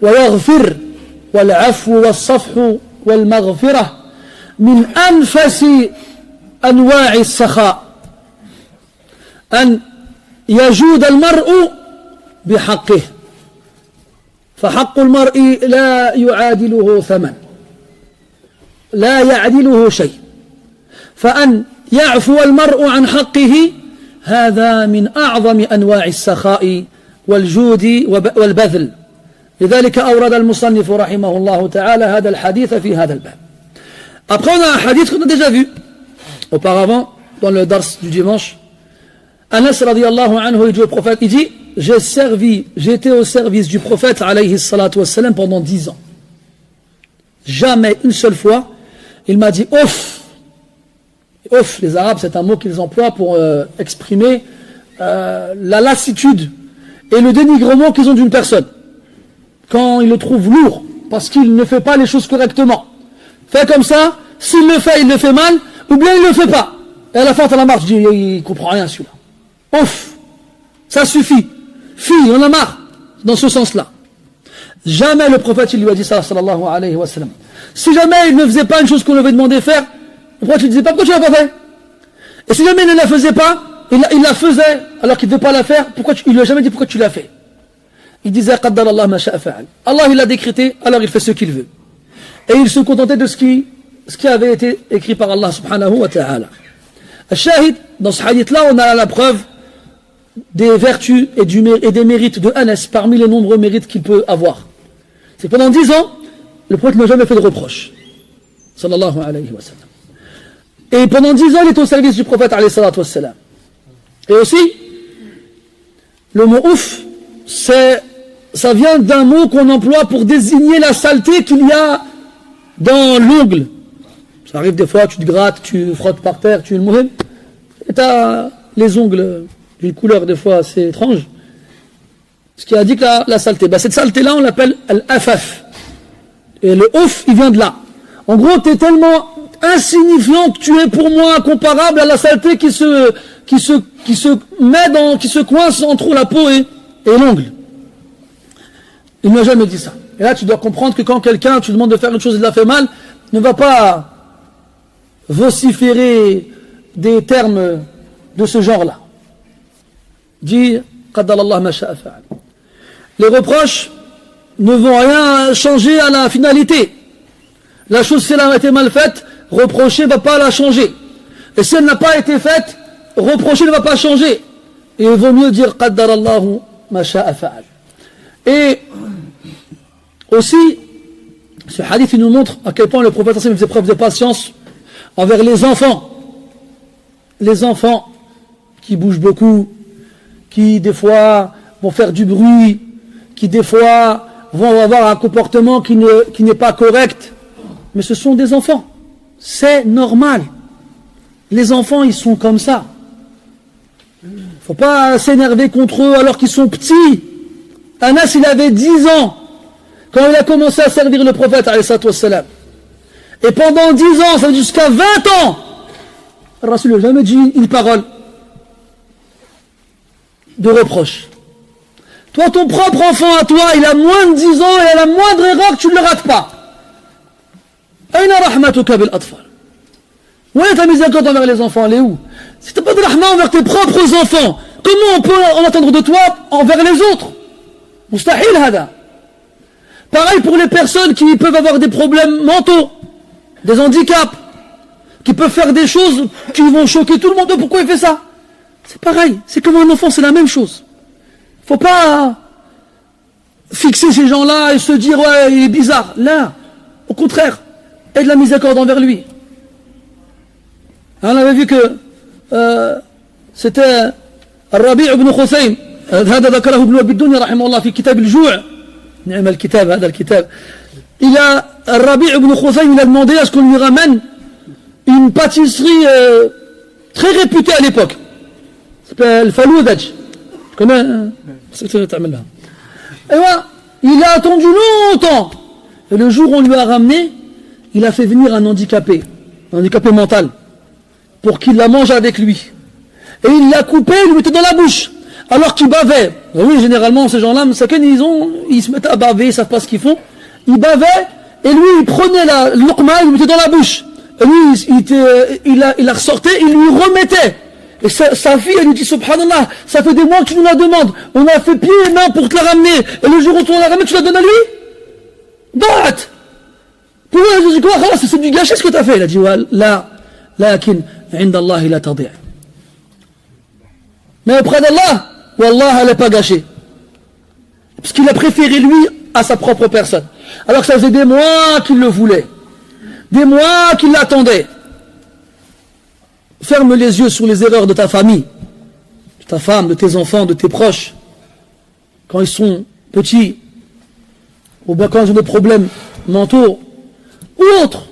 ويغفر والعفو والصفح والمغفرة من أنفس أنواع السخاء أن يجود المرء بحقه فحق المرء لا يعادله ثمن لا يعدله شيء فأن يعفو المرء عن حقه هذا من أعظم أنواع السخاء والجود والبذل لذلك أورد المصنف رحمه الله تعالى هذا الحديث في هذا الباب. Après on a un hadith qu'on a déjà vu auparavant dans le dars du dimanche. Anas radiallahu anhu il dit au prophète, il dit j'ai été au service du prophète alayhi salatu wassalam pendant 10 ans. Jamais une seule fois il m'a dit ouf. Ouf, les Arabes c'est un mot qu'ils emploient pour exprimer la lassitude et le dénigrement qu'ils ont d'une personne quand ils le trouvent lourd parce qu'il ne fait pas les choses correctement. Fait comme ça, s'il le fait, il le fait mal, ou bien il le fait pas. Et à la fin, t'en as marre, tu dis, il comprend rien celui-là. Ouf, ça suffit. Fille, on a marre. Dans ce sens-là. Jamais le prophète, il lui a dit ça, sallallahu alayhi wa sallam. Si jamais il ne faisait pas une chose qu'on lui avait demandé de faire, le prophète, il ne disait pas, pourquoi tu l'as pas fait? Et si jamais il ne la faisait pas, il la faisait, alors qu'il ne devait pas la faire, il lui a jamais dit pourquoi tu l'as fait. Il disait, qaddar Allah ma sha'a fa'al. Allah, il l'a décrété, alors il fait ce qu'il veut. Et il se contentait de ce qui avait été écrit par Allah subhanahu wa ta'ala. Al-Shahid, dans ce hadith-là, on a la preuve des vertus et des mérites de Anas parmi les nombreux mérites qu'il peut avoir. C'est que pendant 10 ans, le prophète n'a jamais fait de reproche. Sallallahu alayhi wa sallam. Et pendant 10 ans, il est au service du prophète alayhi salatu wa sallam. Et aussi, le mot ouf, ça vient d'un mot qu'on emploie pour désigner la saleté qu'il y a dans l'ongle. Ça arrive des fois, tu te grattes, tu frottes par terre, tu es le mouhim, et tu as les ongles d'une couleur des fois assez étrange. Ce qui indique la saleté. Cette saleté-là, on l'appelle al-afaf. Et le ouf, il vient de là. En gros, tu es tellement insignifiant que tu es pour moi comparable à la saleté qui se coince entre la peau et l'ongle. Il ne m'a jamais dit ça. Et là, tu dois comprendre que quand quelqu'un, tu demandes de faire une chose et il la fait mal, ne va pas vociférer des termes de ce genre-là. Dis, qaddalallah ma sha'a fa'al. Les reproches ne vont rien changer à la finalité. La chose, si elle a été mal faite, reprocher ne va pas la changer. Et si elle n'a pas été faite, reprocher ne va pas changer. Et il vaut mieux dire qaddarallahu ma sha'a fa'al. Et aussi, ce hadith il nous montre à quel point le prophète faisait preuve de patience envers les enfants. Les enfants qui bougent beaucoup, qui des fois vont faire du bruit, qui des fois vont avoir un comportement qui n'est pas correct. Mais ce sont des enfants. C'est normal. Les enfants, ils sont comme ça. Il ne faut pas s'énerver contre eux alors qu'ils sont petits. Anas, il avait 10 ans quand il a commencé à servir le prophète alayhi salatu wassalam. Et pendant 10 ans, ça veut dire jusqu'à 20 ans, le Rasul n'a jamais dit une parole de reproche. Toi, ton propre enfant à toi, il a moins de 10 ans et à la moindre erreur, tu ne le rates pas. Aïna rahmatuka bil atfal. Où est ta miséricorde envers les enfants? Elle est où? Si tu n'as pas de rahma envers tes propres enfants, comment on peut en attendre de toi envers les autres? Mustahil hada. Pareil pour les personnes qui peuvent avoir des problèmes mentaux, des handicaps, qui peuvent faire des choses qui vont choquer tout le monde. Pourquoi il fait ça? C'est pareil, c'est comme un enfant, c'est la même chose. Il ne faut pas fixer ces gens-là et se dire ouais, il est bizarre. Là, au contraire, aie de la miséricorde envers lui. On avait vu que c'était Rabi' ibn Khusaym. هذا ذكره ابن أبي الدنيا رحمه الله في كتاب الجوع. نعم الكتاب هذا الكتاب. Il a Rabi' ibn Khusaym, il a demandé à ce qu'on lui ramène une pâtisserie très réputée à l'époque. Ça s'appelle Faloudaj. Tu connais? C'est ce que tu as là. Et voilà, il a attendu longtemps. Et le jour où on lui a ramené, il a fait venir un handicapé mental, pour qu'il la mange avec lui. Et il l'a coupé, il lui mettait dans la bouche. alors qu'ils bavaient. Oui, généralement, ces gens-là, ils se mettent à baver, ils ne savent pas ce qu'ils font. Ils bavaient, et lui, il prenait la luqma, il le mettait dans la bouche. Et lui, il la ressortait, il lui remettait. Et sa fille, elle lui dit, subhanallah, ça fait des mois que tu nous la demandes. On a fait pied et main pour te la ramener. Et le jour où tu la ramènes, tu la donnes à lui? Date! Pour eux, je dis quoi? C'est du gâchis ce que tu as fait. Il a dit, la, lakin, indallah, la tadi'. Mais auprès d'Allah, wallah, elle n'est pas gâchée. Parce qu'il a préféré lui à sa propre personne. Alors que ça faisait des mois qu'il le voulait. Des mois qu'il l'attendait. Ferme les yeux sur les erreurs de ta famille, de ta femme, de tes enfants, de tes proches, quand ils sont petits, ou bien quand ils ont des problèmes mentaux, ou autres,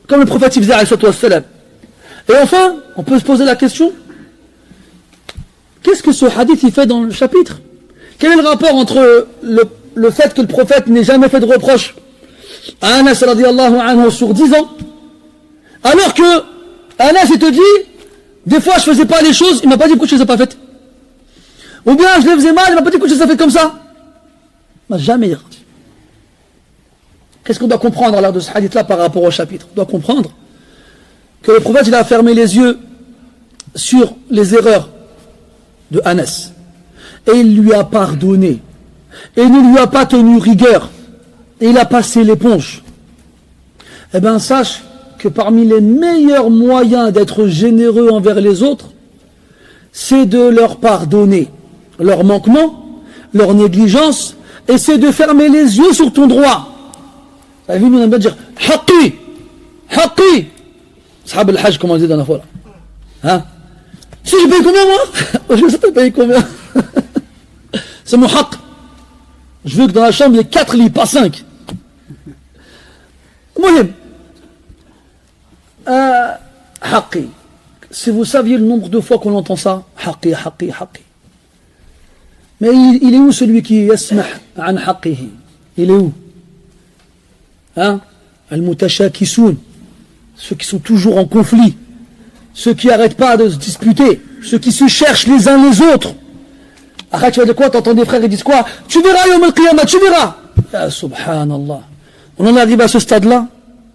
comme le prophète il faisait alayhi salam. Et enfin, on peut se poser la question, qu'est-ce que ce hadith il fait dans le chapitre? Quel est le rapport entre le fait que le prophète n'ait jamais fait de reproche à Anas radiyallahu anhu sur 10 ans, alors que Anas il te dit, des fois je faisais pas les choses, il m'a pas dit pourquoi je les ai pas faites. Ou bien je les faisais mal, il m'a pas dit pourquoi je les ai faites comme ça. Il m'a jamais dit. Qu'est-ce qu'on doit comprendre alors de ce hadith là par rapport au chapitre? On doit comprendre que le prophète il a fermé les yeux sur les erreurs de Anas. Et il lui a pardonné. Et il ne lui a pas tenu rigueur. Et il a passé l'éponge. Eh bien, sache que parmi les meilleurs moyens d'être généreux envers les autres, c'est de leur pardonner leurs manquements, leur négligence, et c'est de fermer les yeux sur ton droit. Vous avez vu, nous on aime bien dire Haqqi, Haqqi. Sahab al-Hajj, comme on dit dans la fois là. Hein? Si je paye combien moi? Je sais pas payer combien. C'est mon haqq. Je veux que dans la chambre il y ait 4 lits, pas 5. Mohim. Haqqi. Si vous saviez le nombre de fois qu'on entend ça, Haqqi, Haqqi, Haqqi. Mais il est où celui qui yasmah an haqqihi? Il est où? Hein? Al-mutashakisoun. Ceux qui sont toujours en conflit. Ceux qui n'arrêtent pas de se disputer. Ceux qui se cherchent les uns les autres. Après, tu vas dire quoi? T'entends des frères, ils disent quoi? Tu verras, Yom al-Qiyamah, tu verras. Ah, subhanallah. On en arrive à ce stade-là,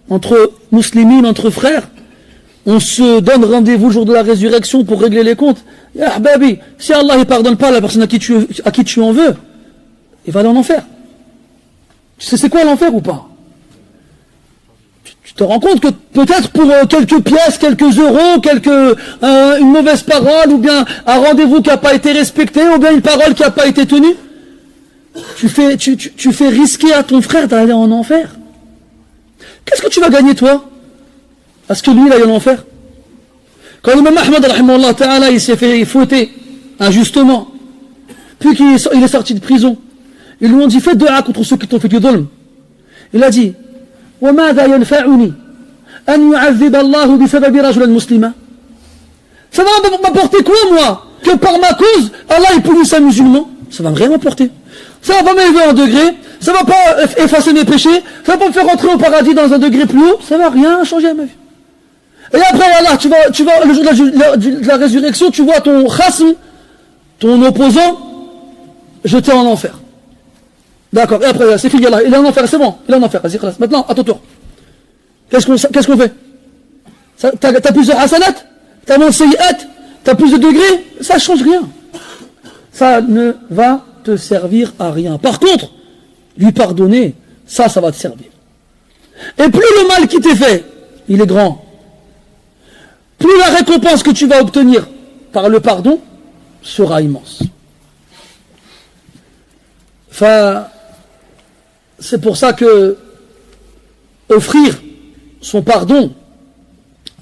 entre musulmans, entre frères. On se donne rendez-vous le jour de la résurrection pour régler les comptes. Ya Ahbabi, si Allah ne pardonne pas la personne à qui tu en veux, il va aller en enfer. Tu sais c'est quoi l'enfer ou pas? Tu te rends compte que peut-être pour quelques pièces, quelques euros, une mauvaise parole, ou bien un rendez-vous qui n'a pas été respecté, ou bien une parole qui n'a pas été tenue, tu fais risquer à ton frère d'aller en enfer. Qu'est-ce que tu vas gagner toi? Est-ce que lui il aille en enfer? Quand l'imam Ahmad rahimahullah ta'ala il s'est fait fouetter injustement, puis qu'il est sorti de prison, ils lui ont dit faites dua contre ceux qui t'ont fait du dhulm. Il a dit وماذا ينفعني أن يعذب الله بسبب رجل مسلما. Ça va m'apporter quoi moi? Que par ma cause Allah il punisse un musulman? Ça va me rien m'apporter. Ça va pas m'élever en degré, ça va pas effacer mes péchés, ça va pas me faire rentrer au paradis dans un degré plus haut, ça va rien changer à ma vie. Et après Allah, tu vas le jour de la résurrection, tu vois ton khasm, ton opposant, jeté en enfer. D'accord, et après c'est fini, Allah, il est en enfer, c'est bon, il est en enfer, vas-y, maintenant à ton tour. Qu'est-ce qu'on fait? T'as plus de hasanat, t'as moins de sayyat, t'as plus de degrés, ça change rien. Ça ne va te servir à rien. Par contre, lui pardonner, ça va te servir. Et plus le mal qui t'est fait, il est grand, plus la récompense que tu vas obtenir par le pardon sera immense. Enfin, c'est pour ça que offrir son pardon,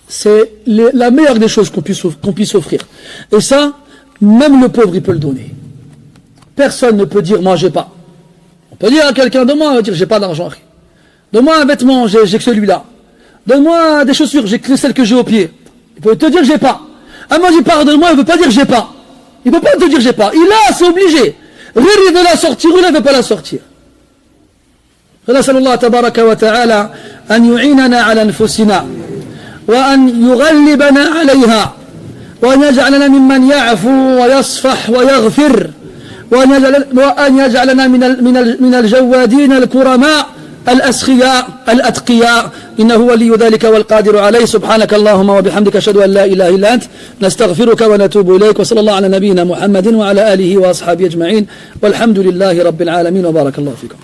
c'est la meilleure des choses qu'on puisse offrir. Et ça, même le pauvre, il peut le donner. Personne ne peut dire, moi, j'ai pas. On peut dire à quelqu'un, donne-moi, il va dire, j'ai pas d'argent. Donne-moi un vêtement, j'ai que celui-là. Donne-moi des chaussures, j'ai que celles que j'ai au pied. Il peut te dire, j'ai pas. Ah, moi, dit, pardonne-moi, il ne veut pas dire, j'ai pas. Il ne peut pas te dire, j'ai pas. Il a, c'est obligé. Rire, il veut la sortir, ou il ne veut pas la sortir. فنسأل الله تبارك وتعالى أن يعيننا على أنفسنا وأن يغلبنا عليها وأن يجعلنا ممن يعفو ويصفح ويغفر، وأن يجعلنا من الجوادين الكرماء الأسخياء الأتقياء، إنه ولي ذلك والقادر عليه. سبحانك اللهم وبحمدك أشهد أن لا إله إلا أنت، نستغفرك ونتوب إليك، وصلى الله على نبينا محمد وعلى آله وأصحابه أجمعين، والحمد لله رب العالمين، وبارك الله فيكم.